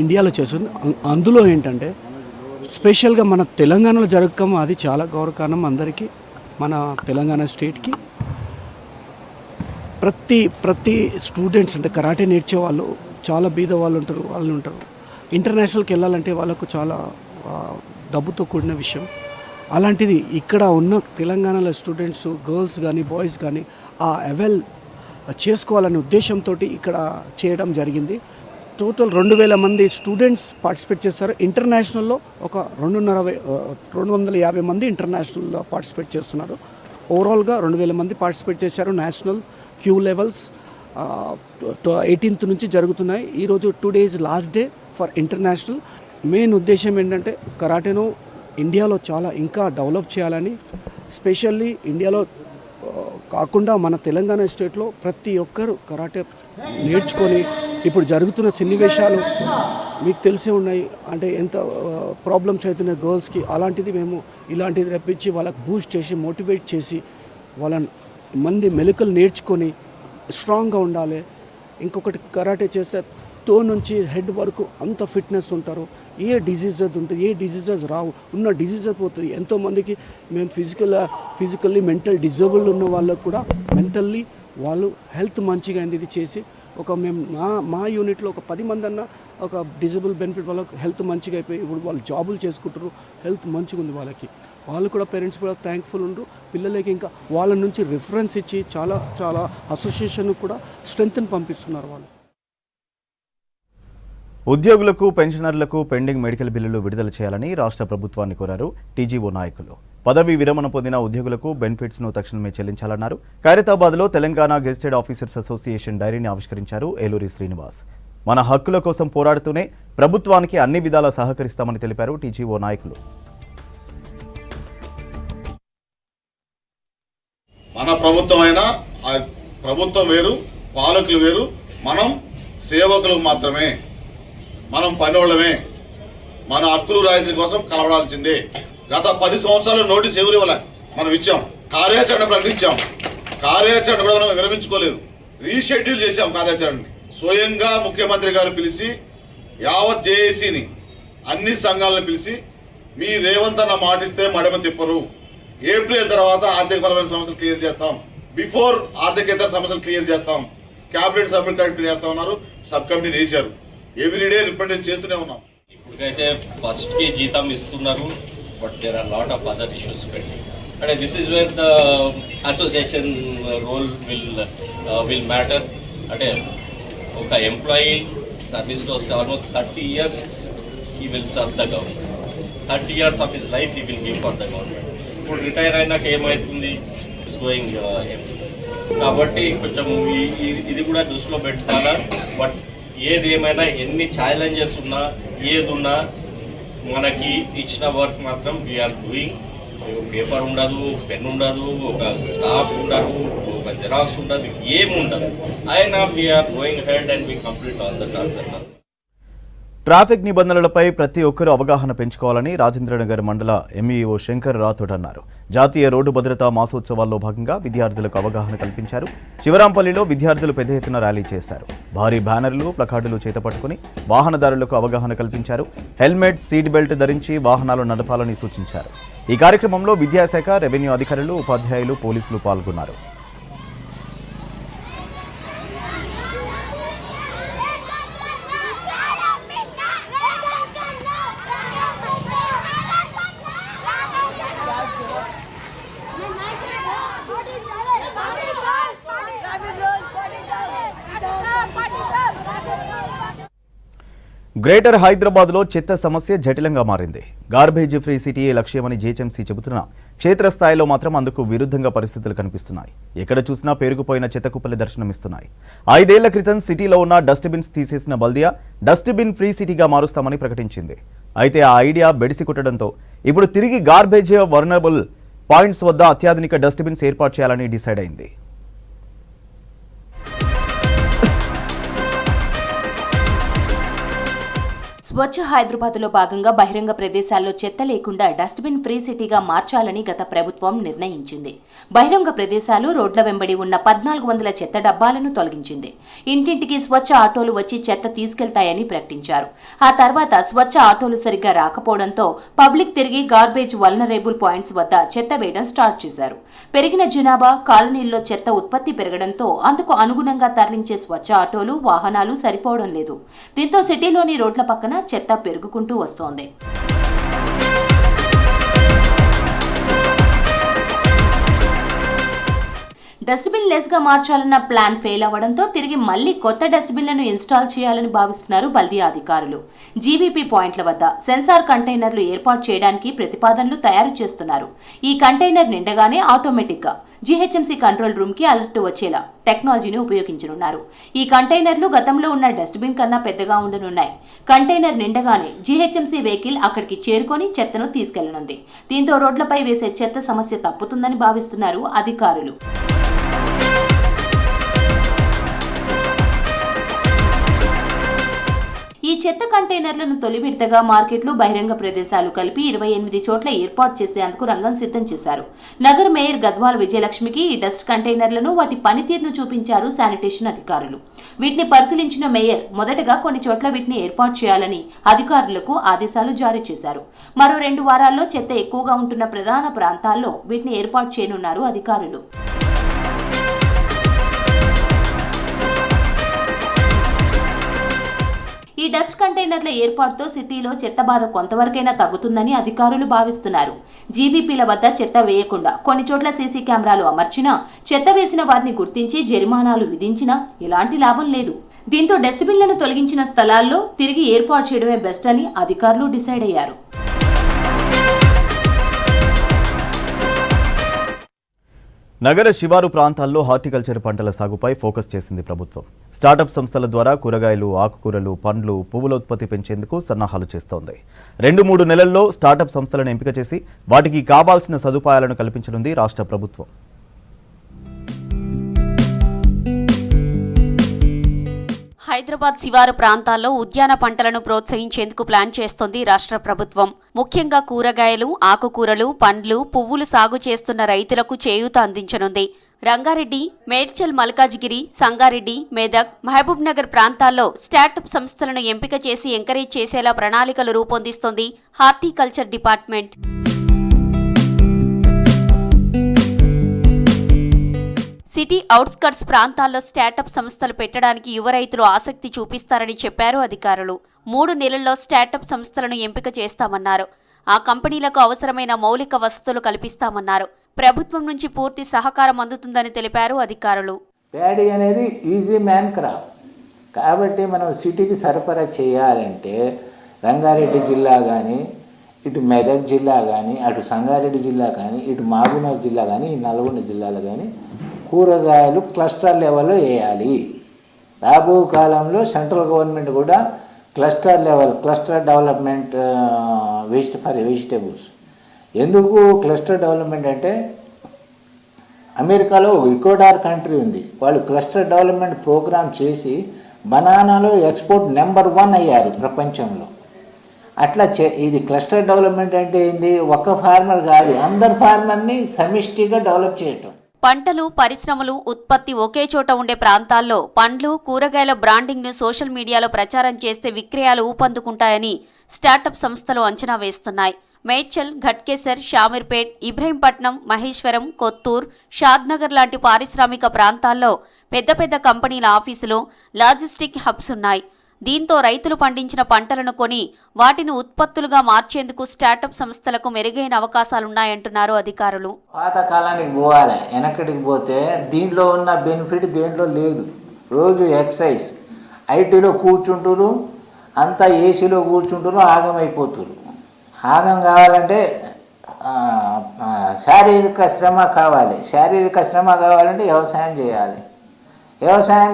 ఇండియాలో చేస్తుంది. అందులో ఏంటంటే స్పెషల్గా మన తెలంగాణలో జరగకం అది చాలా గౌరవకారణం అందరికీ, మన తెలంగాణ స్టేట్కి. ప్రతి స్టూడెంట్స్ అంటే కరాటే నేర్చే వాళ్ళు చాలా బీద వాళ్ళు ఉంటారు. ఇంటర్నేషనల్కి వెళ్ళాలంటే వాళ్ళకు చాలా డబ్బుతో కూడిన విషయం. అలాంటిది ఇక్కడ ఉన్న తెలంగాణలో స్టూడెంట్స్, గర్ల్స్ కానీ బాయ్స్ కానీ ఆ అవైల్ చేసుకోవాలనే ఉద్దేశంతో ఇక్కడ చేయడం జరిగింది. టోటల్ 2000 మంది స్టూడెంట్స్ పార్టిసిపేట్ చేస్తారు. ఇంటర్నేషనల్లో ఒక 250 మంది ఇంటర్నేషనల్లో పార్టిసిపేట్ చేస్తున్నారు. ఓవరాల్గా 2000 మంది పార్టిసిపేట్ చేశారు. నేషనల్ క్యూ లెవెల్స్ 18th నుంచి జరుగుతున్నాయి. ఈరోజు 2 days last day for international. Main ఉద్దేశం ఏంటంటే కరాటేను ఇండియాలో చాలా ఇంకా డెవలప్ చేయాలని, స్పెషల్లీ ఇండియాలో కాకుండా మన తెలంగాణ స్టేట్లో ప్రతి ఒక్కరు కరాటే నేర్చుకొని ఇప్పుడు జరుగుతున్న సన్నివేశాలు మీకు తెలిసే ఉన్నాయి. అంటే ఎంత ప్రాబ్లమ్స్ అవుతున్నాయి గర్ల్స్కి, అలాంటిది మేము ఇలాంటిది రప్పించి వాళ్ళకి బూస్ట్ చేసి మోటివేట్ చేసి వాళ్ళని మంది మెలకులు నేర్చుకొని స్ట్రాంగ్గా ఉండాలి. ఇంకొకటి కరాటే చేసే తో నుంచి హెడ్ వరకు అంత ఫిట్నెస్ ఉంటారు. ఏ డిజీజెస్ ఉంటుంది, ఏ డిజీజెస్ రావు, ఉన్న డిజీజెస్ పోతుంది. ఎంతోమందికి మేము ఫిజికల్లీ మెంటల్ డిజేబుల్ ఉన్న వాళ్ళకు కూడా మెంటల్లీ వాళ్ళు హెల్త్ మంచిగా అయింది. ఇది చేసి మేము మా యూనిట్లో ఒక 10 మంది అన్న ఒక డిజేబుల్ బెనిఫిట్ వాళ్ళకి హెల్త్ మంచిగా అయిపోయి ఇప్పుడు వాళ్ళు జాబులు చేసుకుంటారు. హెల్త్ మంచిగా ఉంది వాళ్ళకి. వాళ్ళు కూడా పేరెంట్స్ కూడా థ్యాంక్ఫుల్ ఉండరు. పిల్లలకి ఇంకా వాళ్ళ నుంచి రిఫరెన్స్ ఇచ్చి చాలా అసోసియేషన్ కూడా స్ట్రెంగ్త్ని పంపిస్తున్నారు వాళ్ళు. ఉద్యోగులకు, పెన్షనర్లకు పెండింగ్ మెడికల్ బిల్లులు విడుదల చేయాలని రాష్ట్ర ప్రభుత్వాన్ని కోరారు టీజీఓ నాయకులు. పదవీ విరమణ పొందిన ఉద్యోగులకు బెనిఫిట్స్ను తక్షణమే చెల్లించాలన్నారు. ఖైరతాబాద్లో తెలంగాణ గెజిటెడ్ ఆఫీసర్స్ అసోసియేషన్ డైరీని ఆవిష్కరించారు ఏలూరి శ్రీనివాస్. మన హక్కుల కోసం పోరాడుతూనే ప్రభుత్వానికి అన్ని విధాలా సహకరిస్తామని తెలిపారు టీజీఓ నాయకులు. మన ప్రభుత్వం అయినా ప్రభుత్వం వేరు, పాలకులు వేరు, మనం సేవకులు మాత్రమే, మనం పనివాళ్ళమే. మన హక్కులు రాయితీ కోసం కలవడాల్సిందే. గత 10 సంవత్సరాలు నోటీస్ ఎవరు ఇవ్వలే, మనం ఇచ్చాం. కార్యాచరణ ప్రకటించాం. కార్యాచరణ కూడా మనం విరమించుకోలేదు, రీషెడ్యూల్ చేశాం కార్యాచరణని. స్వయంగా ముఖ్యమంత్రి గారు పిలిచి యావత్ జేఏసీని, అన్ని సంఘాలను పిలిచి మీ రేవంత్ అన్న మాటిస్తే మడమ తిప్పరు, ఏప్రిల్ తర్వాత ఆర్థికపరమైన సమస్యలు క్లియర్ చేస్తాం, బిఫోర్ ఆర్థికేతర సమస్యలు క్లియర్ చేస్తాం, క్యాబినెట్ సబ్ కమిటీ చేస్తామన్నారు. సబ్ కమిటీని వేశారు. ఎవ్రీడే రిప్రజెంట్ చేస్తూనే ఉన్నాం. ఇప్పటికైతే ఫస్ట్కి జీతం ఇస్తున్నారు, but there are lot of other issues pending. అంటే this is where the association role will matter. అంటే ఒక ఎంప్లాయీ సర్వీస్లో వస్తే almost 30 years he will serve the government. 30 years of his life he will give for the government. ఇప్పుడు retire అయినాక ఏమవుతుంది, it's going కాబట్టి కొంచెం ఇది కూడా దృష్టిలో పెట్టుకోవాలా. బట్ ఏది ఏమైనా, ఎన్ని ఛాలెంజెస్ ఉన్నా, ఏది ఉన్నా, మనకి ఇచ్చిన వర్క్ మాత్రం వీఆర్ డూయింగ్. పేపర్ ఉండదు, పెన్ ఉండదు, ఒక స్టాఫ్ ఉండదు, ఒక జెరాక్స్ ఉండదు, ఏమి ఉండదు. అయినా we are going head and we complete all the task. Traffic నిబంధనలపై ప్రతి ఒక్కరూ అవగాహన పెంచుకోవాలని రాజేంద్రనగర్ మండల ఎంఈఓ శంకర్ రాథోడ్ అన్నారు. జాతీయ రోడ్డు భద్రతా మాసోత్సవాల్లో భాగంగా విద్యార్థులకు అవగాహన కల్పించారు. శివరాంపల్లిలో విద్యార్థులు పెద్ద ఎత్తున ర్యాలీ చేశారు. భారీ బ్యానర్లు, ప్లకార్డులు చేతపట్టుకుని వాహనదారులకు అవగాహన కల్పించారు. హెల్మెట్, సీట్ బెల్ట్ ధరించి వాహనాలు నడపాలని సూచించారు. ఈ కార్యక్రమంలో విద్యాశాఖ, రెవెన్యూ అధికారులు, ఉపాధ్యాయులు, పోలీసులు పాల్గొన్నారు. గ్రేటర్ హైదరాబాద్లో చెత్త సమస్య జటిలంగా మారింది. గార్బేజ్ ఫ్రీ సిటీయే లక్ష్యమని జీహెచ్ఎంసీ చెబుతున్నా క్షేత్రస్థాయిలో మాత్రం అందుకు విరుద్ధంగా పరిస్థితులు కనిపిస్తున్నాయి. ఎక్కడ చూసినా పేరుకుపోయిన చెత్త కుప్పలే దర్శనమిస్తున్నాయి. 5 ఏళ్ల క్రితం సిటీలో ఉన్న డస్ట్బిన్స్ తీసేసిన బల్దియా డస్ట్బిన్ ఫ్రీ సిటీగా మారుస్తామని ప్రకటించింది. అయితే ఆ ఐడియా బెడిసి కొట్టడంతో ఇప్పుడు తిరిగి గార్బేజ్ వర్నరబుల్ పాయింట్స్ వద్ద అత్యాధునిక డస్ట్బిన్స్ ఏర్పాటు చేయాలని డిసైడ్ అయింది. స్వచ్ఛ హైదరాబాద్లో భాగంగా బహిరంగ ప్రదేశాల్లో చెత్త లేకుండా డస్ట్బిన్ ఫ్రీ సిటీగా మార్చాలని గత ప్రభుత్వం నిర్ణయించింది. బహిరంగ ప్రదేశాలు, రోడ్ల వెంబడి ఉన్న 1400 చెత్త డబ్బాలను తొలగించింది. ఇంటింటికి స్వచ్ఛ ఆటోలు వచ్చి చెత్త తీసుకెళ్తాయని ప్రకటించారు. ఆ తర్వాత స్వచ్ఛ ఆటోలు సరిగ్గా రాకపోవడంతో పబ్లిక్ తిరిగి గార్బేజ్ వల్నరేబుల్ పాయింట్స్ వద్ద చెత్త వేయడం స్టార్ట్ చేశారు. పెరిగిన జనాభా, కాలనీల్లో చెత్త ఉత్పత్తి పెరగడంతో అందుకు అనుగుణంగా తరలించే స్వచ్ఛ ఆటోలు, వాహనాలు సరిపోవడం లేదు. దీంతో సిటీలోని రోడ్ల పక్కన చెత్త పెరుగుకుంటూ వస్తోంది. డస్ట్బిన్ లెస్ గా మార్చాలన్న ప్లాన్ ఫెయిల్ అవ్వడంతో తిరిగి మళ్లీ కొత్త డస్ట్బిన్లను ఇన్స్టాల్ చేయాలని భావిస్తున్నారు బల్దియా అధికారులు. జీవీపీ పాయింట్ల వద్ద సెన్సార్ కంటైనర్లు ఏర్పాటు చేయడానికి ప్రతిపాదనలు తయారు చేస్తున్నారు. ఈ కంటైనర్ నిండగానే ఆటోమేటిక్ గా జీహెచ్ఎంసీ కంట్రోల్ రూమ్ కి అలర్ట్ వచ్చేలా టెక్నాలజీని ఉపయోగించనున్నారు. ఈ కంటైనర్లు గతంలో ఉన్న డస్ట్బిన్ కన్నా పెద్దగా ఉండనున్నాయి. కంటైనర్ నిండగానే జీహెచ్ఎంసీ వెహికల్ అక్కడికి చేరుకొని చెత్తను తీసుకెళ్లనుంది. దీంతో రోడ్లపై వేసే చెత్త సమస్య తప్పుతుందని భావిస్తున్నారు అధికారులు. ఈ చెత్త కంటైనర్లను తొలి విడతగా మార్కెట్లు, బహిరంగ ప్రదేశాలు కలిపి 28 చోట్ల ఏర్పాటు చేసేందుకు రంగం సిద్ధం చేశారు. నగర మేయర్ గద్వాల విజయలక్ష్మికి ఈ డస్ట్ కంటైనర్లను, వాటి పనితీరును చూపించారు శానిటేషన్ అధికారులు. వీటిని పరిశీలించిన మేయర్ మొదటగా కొన్ని చోట్ల వీటిని ఏర్పాటు చేయాలని అధికారులకు ఆదేశాలు జారీ చేశారు. మరో 2 వారాల్లో చెత్త ఎక్కువగా ఉంటున్న ప్రధాన ప్రాంతాల్లో వీటిని ఏర్పాటు చేయనున్నారు అధికారులు. ఈ డస్ట్ కంటైనర్ల ఏర్పాటుతో సిటీలో చెత్త బాధ కొంతవరకైనా తగ్గుతుందని అధికారులు భావిస్తున్నారు. జీబీపీల వద్ద చెత్త వేయకుండా కొన్ని చోట్ల సీసీ కెమెరాలు అమర్చినా, చెత్త వేసిన వారిని గుర్తించి జరిమానాలు విధించినా ఎలాంటి లాభం లేదు. దీంతో డస్ట్బిన్లను తొలగించిన స్థలాల్లో తిరిగి ఏర్పాటు చేయడమే బెస్ట్ అని అధికారులు డిసైడ్ అయ్యారు. నగర శివారు ప్రాంతాల్లో హార్టికల్చర్ పంటల సాగుపై ఫోకస్ చేసింది ప్రభుత్వం. స్టార్టప్ సంస్థల ద్వారా కూరగాయలు, ఆకుకూరలు, పండ్లు, పువ్వుల ఉత్పత్తి పెంచేందుకు సన్నాహాలు చేస్తోంది. 2-3 నెలల్లో స్టార్టప్ సంస్థలను ఎంపిక చేసి వాటికి కావాల్సిన సదుపాయాలను కల్పించనుంది రాష్ట్ర ప్రభుత్వం. హైదరాబాద్ శివారు ప్రాంతాల్లో ఉద్యాన పంటలను ప్రోత్సహించేందుకు ప్లాన్ చేస్తోంది రాష్ట్ర ప్రభుత్వం. ముఖ్యంగా కూరగాయలు, ఆకుకూరలు, పండ్లు, పువ్వులు సాగు చేస్తున్న రైతులకు చేయూత అందించనుంది. రంగారెడ్డి, మేడ్చల్, మల్కాజ్గిరి, సంగారెడ్డి, మెదక్, మహబూబ్ నగర్ ప్రాంతాల్లో స్టార్టప్ సంస్థలను ఎంపిక చేసి ఎంకరేజ్ చేసేలా ప్రణాళికలు రూపొందిస్తోంది హార్టికల్చర్ డిపార్ట్మెంట్. సిటీ అవుట్స్కట్స్ ప్రాంతాల్లో స్టార్టప్ సంస్థలు పెట్టడానికి యువ రైతులు ఆసక్తి చూపిస్తారని చెప్పారు అధికారులు. 3 నెలల్లో స్టార్టప్ సంస్థలను ఎంపిక చేస్తామన్నారు. ఆ కంపెనీలకు అవసరమైన మౌలిక వసతులు కల్పిస్తామన్నారు. ప్రభుత్వం నుంచి పూర్తి సహకారం అందుతుందని తెలిపారు అధికారులు. ప్యాడీ అనేది ఈజీ మ్యాన్ క్రాప్ కాబట్టి మనం సిటీకి సరఫరా చేయాలంటే రంగారెడ్డి జిల్లా కానీ, ఇటు మెదక్ జిల్లా కానీ, అటు సంగారెడ్డి జిల్లా కానీ, ఇటు మహబూబ్నగర్ జిల్లా కానీ, ఈ నల్గొండ జిల్లాలో కానీ కూరగాయలు క్లస్టర్ లెవెల్లో వేయాలి. రాబో కాలంలో సెంట్రల్ గవర్నమెంట్ కూడా క్లస్టర్ డెవలప్మెంట్ ఫర్ వెజిటేబుల్స్. ఎందుకు క్లస్టర్ డెవలప్మెంట్ అంటే అమెరికాలో ఈక్వెడార్ కంట్రీ ఉంది. వాళ్ళు క్లస్టర్ డెవలప్మెంట్ ప్రోగ్రామ్ చేసి బనానాలో ఎక్స్పోర్ట్ నెంబర్ 1 అయ్యారు ప్రపంచంలో. అట్లా ఇది క్లస్టర్ డెవలప్మెంట్ అంటే ఏంది? ఒక ఫార్మర్ కాదు, అందరు ఫార్మర్ని సమిష్టిగా డెవలప్ చేయటం. పంటలు, పరిశ్రమలు, ఉత్పత్తి ఒకే చోట ఉండే ప్రాంతాల్లో పండ్లు, కూరగాయల బ్రాండింగ్ను సోషల్ మీడియాలో ప్రచారం చేస్తే విక్రయాలు ఊపందుకుంటాయని స్టార్టప్ సంస్థలు అంచనా వేస్తున్నాయి. మేడ్చల్, ఘట్కేసర్, షామీర్పేట్, ఇబ్రహీంపట్నం, మహేశ్వరం, కొత్తూర్, షాద్నగర్ లాంటి పారిశ్రామిక ప్రాంతాల్లో పెద్ద పెద్ద కంపెనీల ఆఫీసులు, లాజిస్టిక్ హబ్స్ ఉన్నాయి. దీంతో రైతులు పండించిన పంటలను కొని వాటిని ఉత్పత్తులుగా మార్చేందుకు స్టార్టప్ సంస్థలకు మెరుగైన అవకాశాలున్నాయంటున్నారు అధికారులు. పాత కాలానికి పోవాలి, వెనకటికి పోతే దీంట్లో ఉన్న బెనిఫిట్ దేంట్లో లేదు. రోజు ఎక్సైజ్, ఐటీలో కూర్చుంటారు, అంతా ఏసీలో కూర్చుంటారు, ఆగమైపోతారు. ఆగం కావాలంటే శారీరక శ్రమ కావాలి. శారీరక శ్రమ కావాలంటే వ్యవసాయం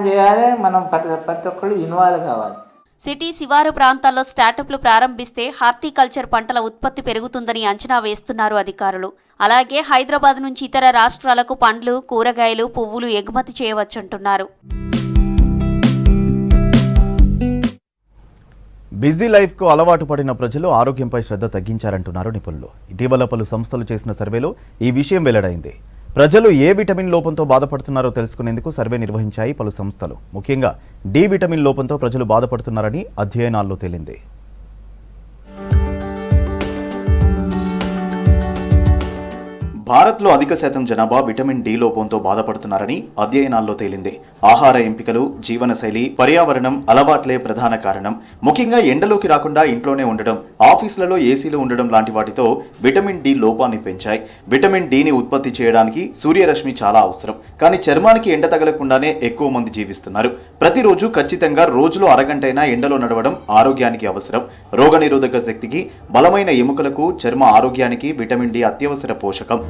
చేయాలి. మనం ప్రతి ఒక్కరు ఇన్వాల్వ్ కావాలి. సిటీ శివారు ప్రాంతాల్లో స్టార్టప్లు ప్రారంభిస్తే హార్టికల్చర్ పంటల ఉత్పత్తి పెరుగుతుందని అంచనా వేస్తున్నారు అధికారులు. అలాగే హైదరాబాద్ నుంచి ఇతర రాష్ట్రాలకు పండ్లు, కూరగాయలు, పువ్వులు ఎగుమతి చేయవచ్చంటున్నారు. బిజీ లైఫ్కు అలవాటు పడిన ప్రజలు ఆరోగ్యంపై శ్రద్ధ తగ్గించారంటున్నారు నిపుణులు. ఇటీవల పలు సంస్థలు చేసిన సర్వేలో ఈ విషయం వెల్లడైంది. ప్రజలు ఏ విటమిన్ లోపంతో బాధపడుతున్నారో తెలుసుకునేందుకు సర్వే నిర్వహించాయి పలు సంస్థలు. ముఖ్యంగా డి విటమిన్ లోపంతో ప్రజలు బాధపడుతున్నారని అధ్యయనాల్లో తేలింది. భారత్లో అధిక శాతం జనాభా విటమిన్ డి లోపంతో బాధపడుతున్నారని అధ్యయనాల్లో తేలింది. ఆహార ఎంపికలు, జీవనశైలి, పర్యావరణం, అలవాట్లే ప్రధాన కారణం. ముఖ్యంగా ఎండలోకి రాకుండా ఇంట్లోనే ఉండడం, ఆఫీసులలో ఏసీలు ఉండడం లాంటి వాటితో విటమిన్ డి లోపాన్ని పెంచాయి. విటమిన్ డిని ఉత్పత్తి చేయడానికి సూర్యరశ్మి చాలా అవసరం. కానీ చర్మానికి ఎండ తగలకుండానే ఎక్కువ మంది జీవిస్తున్నారు. ప్రతిరోజు ఖచ్చితంగా రోజులో అరగంటైనా ఎండలో నడవడం ఆరోగ్యానికి అవసరం. రోగనిరోధక శక్తికి, బలమైన ఎముకలకు, చర్మ ఆరోగ్యానికి విటమిన్ డి అత్యవసర పోషకం.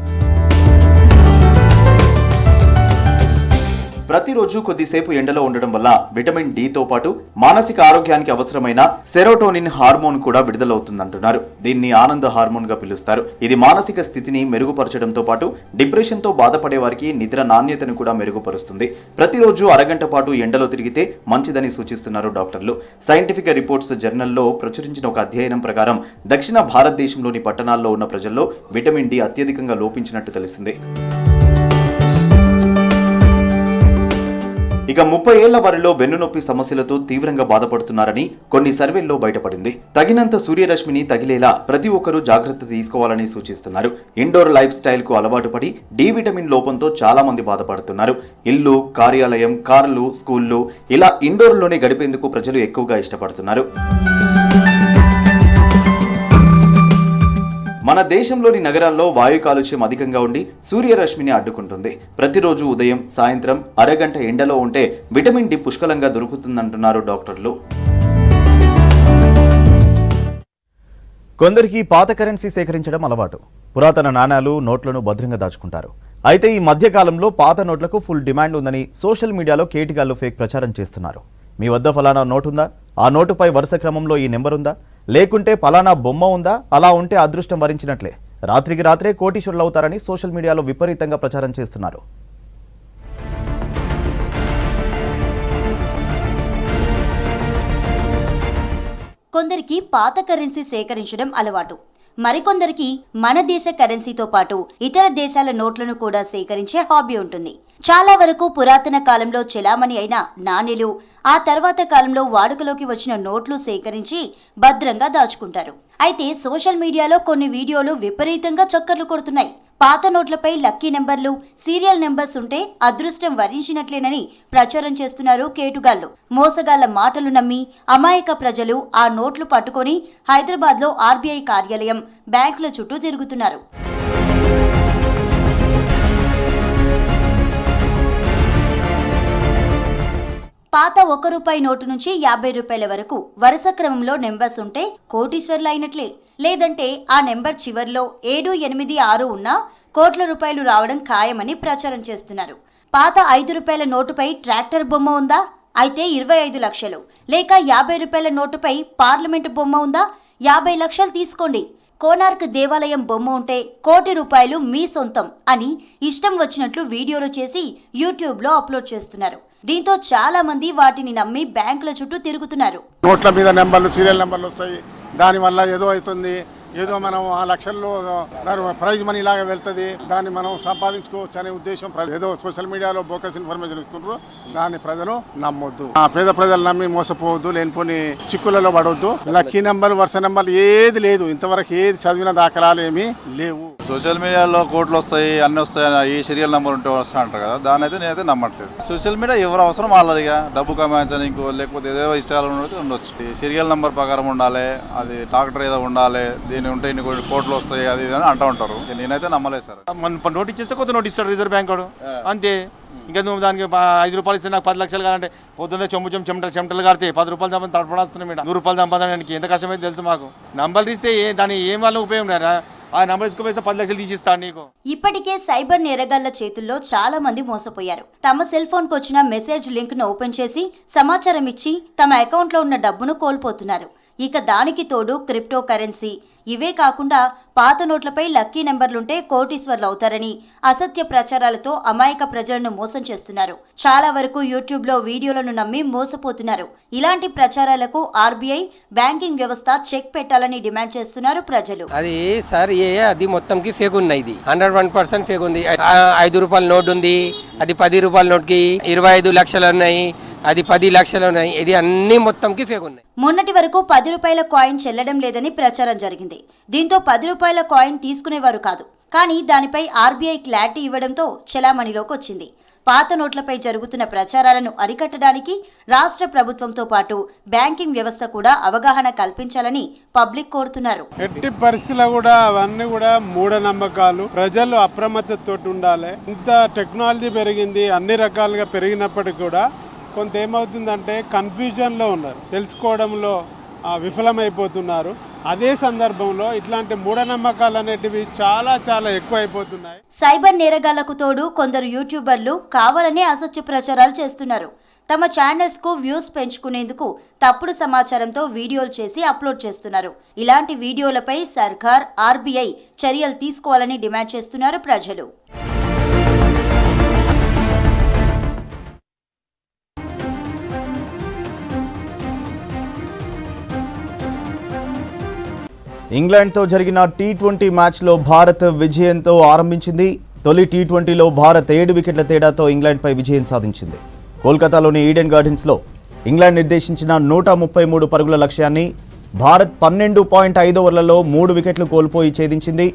ప్రతిరోజు కొద్దిసేపు ఎండలో ఉండడం వల్ల విటమిన్ డితో పాటు మానసిక ఆరోగ్యానికి అవసరమైన సెరోటోనిన్ హార్మోన్ కూడా విడుదలవుతుందంటున్నారు. దీన్ని ఆనంద హార్మోన్ గా పిలుస్తారు. ఇది మానసిక స్థితిని మెరుగుపరచడంతో పాటు డిప్రెషన్ తో బాధపడే వారికి నిద్ర నాణ్యతను కూడా మెరుగుపరుస్తుంది. ప్రతిరోజు అరగంట పాటు ఎండలో తిరిగితే మంచిదని సూచిస్తున్నారు డాక్టర్లు. సైంటిఫిక్ రిపోర్ట్స్ జర్నల్లో ప్రచురించిన ఒక అధ్యయనం ప్రకారం దక్షిణ భారతదేశంలోని పట్టణాల్లో ఉన్న ప్రజల్లో విటమిన్ డి అత్యధికంగా లోపించినట్టు తెలిసింది. ఇక 30 ఏళ్ల వారిలో వెన్నునొప్పి సమస్యలతో తీవ్రంగా బాధపడుతున్నారని కొన్ని సర్వేల్లో బయటపడింది. తగినంత సూర్యరశ్మిని తగిలేలా ప్రతి ఒక్కరూ జాగ్రత్త తీసుకోవాలని సూచిస్తున్నారు. ఇండోర్ లైఫ్ స్టైల్ కు అలవాటు పడి డి విటమిన్ లోపంతో చాలా మంది బాధపడుతున్నారు. ఇల్లు, కార్యాలయం, కార్లు, స్కూళ్లు ఇలా ఇండోర్లోనే గడిపేందుకు ప్రజలు ఎక్కువగా ఇష్టపడుతున్నారు. మన దేశంలోని నగరాల్లో వాయు కాలుష్యం అధికంగా ఉండి సూర్యరశ్మిని అడ్డుకుంటుంది. ప్రతిరోజు ఉదయం, సాయంత్రం అరగంట ఎండలో ఉంటే విటమిన్ డి పుష్కలంగా దొరుకుతుందంటున్నారు డాక్టర్లు. కొందరికి పాత కరెన్సీ సేకరించడం అలవాటు. పురాతన నాణాలు, నోట్లను భద్రంగా దాచుకుంటారు. అయితే ఈ మధ్యకాలంలో పాత నోట్లకు ఫుల్ డిమాండ్ ఉందని సోషల్ మీడియాలో కేటిగాళ్లు ఫేక్ ప్రచారం చేస్తున్నారు. మీ వద్ద ఫలానా నోటు ఉందా? ఆ నోటుపై వరుస క్రమంలో ఈ నెంబర్ ఉందా? లేకుంటే ఫలానా బొమ్మ ఉందా? అలా ఉంటే అదృష్టం వరించినట్లే. రాత్రికి రాత్రే కోటీశ్వరులు అవుతారని సోషల్ మీడియాలో విపరీతంగా ప్రచారం చేస్తున్నారు. కొందరికి పాత కరెన్సీ సేకరించడం అలవాటు. మరికొందరికి మన దేశ కరెన్సీతో పాటు ఇతర దేశాల నోట్లను కూడా సేకరించే హాబీ ఉంటుంది. చాలా వరకు పురాతన కాలంలో చెలామణి అయిన నాణేలు, ఆ తర్వాత కాలంలో వాడుకలోకి వచ్చిన నోట్లు సేకరించి భద్రంగా దాచుకుంటారు. అయితే సోషల్ మీడియాలో కొన్ని వీడియోలు విపరీతంగా చక్కర్లు కొడుతున్నాయి. పాత నోట్లపై లక్కీ నెంబర్లు, సీరియల్ నెంబర్స్ ఉంటే అదృష్టం వరించినట్లేనని ప్రచారం చేస్తున్నారు కేటుగాళ్లు. మోసగాళ్ల మాటలు నమ్మి అమాయక ప్రజలు ఆ నోట్లు పట్టుకొని హైదరాబాద్లో ఆర్బీఐ కార్యాలయం, బ్యాంకుల చుట్టూ తిరుగుతున్నారు. పాత ₹1 నోటు నుంచి ₹50 వరకు వరుస క్రమంలో నెంబర్స్ ఉంటే కోటీశ్వర్లు అయినట్లే. లేదంటే ఆ నెంబర్ చివర్లో 7, 8, 6 ఉన్నా కోట్ల రూపాయలు రావడం ఖాయమని ప్రచారం చేస్తున్నారు. పాత ₹5 నోటుపై ట్రాక్టర్ బొమ్మ ఉందా? అయితే 25 లక్షలు. లేక ₹50 నోటుపై పార్లమెంటు బొమ్మ ఉందా? 50 లక్షలు తీసుకోండి. కోనార్క్ దేవాలయం బొమ్మ ఉంటే ₹1,00,00,000 మీ సొంతం అని ఇష్టం వచ్చినట్లు వీడియోలు చేసి యూట్యూబ్లో అప్లోడ్ చేస్తున్నారు. దీంతో చాలా మంది వాటిని నమ్మి బ్యాంకుల చుట్టూ తిరుగుతున్నారు. నోట్ల మీద నెంబర్లు, సీరియల్ నెంబర్లు వస్తాయి. దానివల్ల ఏదో అవుతుంది, ఏదో మనం ఆ లక్షల్లో ప్రైజ్ మనీ లాగా వెళ్తుంది, దాన్ని మనం సంపాదించుకోవచ్చు అనే ఉద్దేశం. ఏదో సోషల్ మీడియాలో బోకస్ ఇన్ఫర్మేషన్ ఇస్తుండ్రు, దాన్ని ప్రజలు నమ్మొద్దు. ఆ పేద ప్రజలు నమ్మి మోసపోవద్దు, లేనిపోని చిక్కులలో పడవద్దు. లక్కీ నెంబర్, వరుస నెంబర్ ఏది లేదు, ఇంతవరకు ఏది చదివిన దాఖలాలు ఏమీ లేవు. సోషల్ మీడియాలో కోట్లు వస్తాయి, అన్నీ వస్తాయి, ఈ సీరియల్ నెంబర్ ఉంటే వస్తా అంటారు కదా, దాని అయితే నేనైతే నమ్మట్లేదు. సోషల్ మీడియా ఎవరు అవసరం వాళ్ళదిగా, డబ్బు కమాయించడానికి లేకపోతే ఏదో ఇష్టాలు ఉండొచ్చు. సీరియల్ నెంబర్ ప్రకారం ఉండాలి, అది డాక్టర్ ఏదో ఉండాలి, దీని ఉంటే ఇన్ని కోట్లు వస్తాయి అది అని అంటూ ఉంటారు. నేనైతే నమ్మలేదు సార్. మన నోటీస్ చేస్తే కొత్త నోటీస్ ఇస్తాడు రిజర్వ్ బ్యాంక్ వాడు, అంతే. ఇంకా నువ్వు దానికి ₹5 ఇస్తే నాకు 10 లక్షలు కావాలంటే పొద్దున్నే చెమటలు కాడితే ₹10 సంపాదన తడపడాస్తున్నాం. ₹100 సంపాదనకి ఎంత కష్టమైతే తెలుసు మాకు. నంబర్లు ఇస్తే దాని ఏం వల్ల ఉపయోగం లేరా? ఆ నంబర్ ఇసుకుపోతే 10 లక్షలు తీసిస్తాను నీకు. ఇప్పటికే సైబర్ నేరగాళ్ల చేతుల్లో చాలా మంది మోసపోయారు. తమ సెల్ ఫోన్ కు వచ్చిన మెసేజ్ లింక్ ను ఓపెన్ చేసి సమాచారం ఇచ్చి తమ అకౌంట్ లో ఉన్న డబ్బును కోల్పోతున్నారు. ఇక దానికి తోడు క్రిప్టో కరెన్సీ, ఇవే కాకుండా పాత నోట్లపై లక్కీ నెంబర్లుంటే కోటీశ్వర్లు అవుతారని అసత్య ప్రచారాలతో అమాయక ప్రజలను మోసం చేస్తున్నారు. చాలా వరకు యూట్యూబ్ లో వీడియోలను నమ్మి మోసపోతున్నారు. ఇలాంటి ప్రచారాలకు ఆర్బీఐ, బ్యాంకింగ్ వ్యవస్థ చెక్ పెట్టాలని డిమాండ్ చేస్తున్నారు ప్రజలు. అది సార్ అది మొత్తంకి ఫేక్ ఉన్నాయి. ఇది 101% ఫేక్ ఉంది. ₹5 నోట్ ఉంది, అది ₹10 నోట్కి 25 లక్షలు ఉన్నాయి, అది 10 లక్షలు ఉన్నాయి. ఇది అన్ని మొత్తంకి ఫేక్ ఉన్నాయి. మొన్నటి వరకు ₹10 కాయిన్ చెల్లడం లేదని ప్రచారం జరిగింది. దీంతో ₹10 కాయిన్ తీసుకునేవారు కాదు. కానీ దానిపై ఆర్బీఐ క్లారిటీ ఇవ్వడంతో చెలామణిలోకి వచ్చింది. పాత నోట్లపై జరుగుతున్న ప్రచారాలను అరికట్టడానికి రాష్ట్ర ప్రభుత్వంతో పాటు బ్యాంకింగ్ వ్యవస్థ కూడా అవగాహన కల్పించాలని పబ్లిక్ కోరుతున్నారు. ఎట్టి పరిస్థితుల్లో కూడా అవన్నీ కూడా మూఢనమ్మకాలు. ప్రజలు అప్రమత్తతో ఉండాలి. ఇంత టెక్నాలజీ పెరిగింది, అన్ని రకాలుగా పెరిగినప్పటికీ కూడా కొంత ఏమవుతుందంటే కన్ఫ్యూజన్లో ఉన్నారు, తెలుసుకోవడంలో విఫలమైపోతున్నారు. అదే సందర్భంలో ఇట్లాంటి మూఢనమ్మకాలు అనేటివి చాలా చాలా ఎక్కువైపోతున్నాయి. సైబర్ నేరగాళ్లకు తోడు కొందరు యూట్యూబర్లు కావాలనే అసత్య ప్రచారాలు చేస్తున్నారు. తమ ఛానల్స్ కు వ్యూస్ పెంచుకునేందుకు తప్పుడు సమాచారంతో వీడియోలు చేసి అప్లోడ్ చేస్తున్నారు. ఇలాంటి వీడియోలపై సర్కార్, ఆర్బీఐ చర్యలు తీసుకోవాలని డిమాండ్ చేస్తున్నారు ప్రజలు. ఇంగ్లాండ్తో జరిగిన టీ20 మ్యాచ్లో భారత్ విజయంతో ఆరంభించింది. తొలి టీ20లో భారత్ 7 వికెట్ల తేడాతో ఇంగ్లాండ్పై విజయం సాధించింది. కోల్కతాలోని ఈడెన్ గార్డెన్స్లో ఇంగ్లాండ్ నిర్దేశించిన 133 పరుగుల లక్ష్యాన్ని భారత్ 12.5 ఓవర్లలో 3 వికెట్లు కోల్పోయి ఛేదించింది.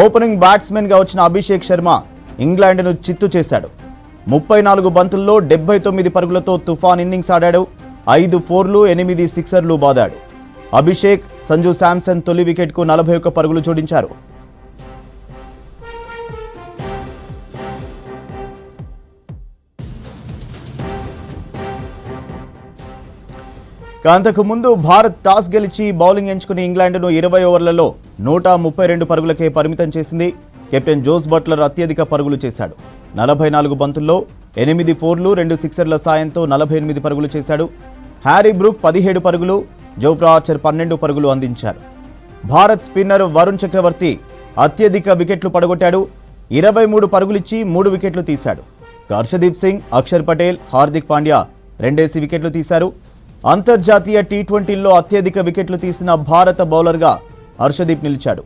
ఓపెనింగ్ బ్యాట్స్మెన్గా వచ్చిన అభిషేక్ శర్మ ఇంగ్లాండ్ను చిత్తు చేశాడు. 34 బంతుల్లో 79 పరుగులతో తుఫాన్ ఇన్నింగ్స్ ఆడాడు. 5 ఫోర్లు, 8 సిక్సర్లు బాదాడు. అభిషేక్, సంజు శాంసన్ తొలి వికెట్కు 41 పరుగులు జోడించారు. అంతకు ముందు భారత్ టాస్ గెలిచి బౌలింగ్ ఎంచుకుని ఇంగ్లాండ్ను 20 ఓవర్లలో 132 పరుగులకే పరిమితం చేసింది. కెప్టెన్ జోస్ బట్లర్ అత్యధిక పరుగులు చేశాడు. 44 బంతుల్లో 8 ఫోర్లు, 2 సిక్సర్ల సాయంతో 48 పరుగులు చేశాడు. హ్యారీ బ్రూక్ 17 పరుగులు, జోఫ్రా ఆర్చర్ 12 పరుగులు అందించారు. భారత్ స్పిన్నర్ వరుణ్ చక్రవర్తి అత్యధిక వికెట్లు పడగొట్టాడు. 23 పరుగులిచ్చి 3 వికెట్లు తీశాడు. హర్షదీప్ సింగ్, అక్షర్ పటేల్, హార్దిక్ పాండ్యా 2 వికెట్లు తీశారు. అంతర్జాతీయ టీ20లో అత్యధిక వికెట్లు తీసిన భారత బౌలర్గా హర్షదీప్ నిలిచాడు.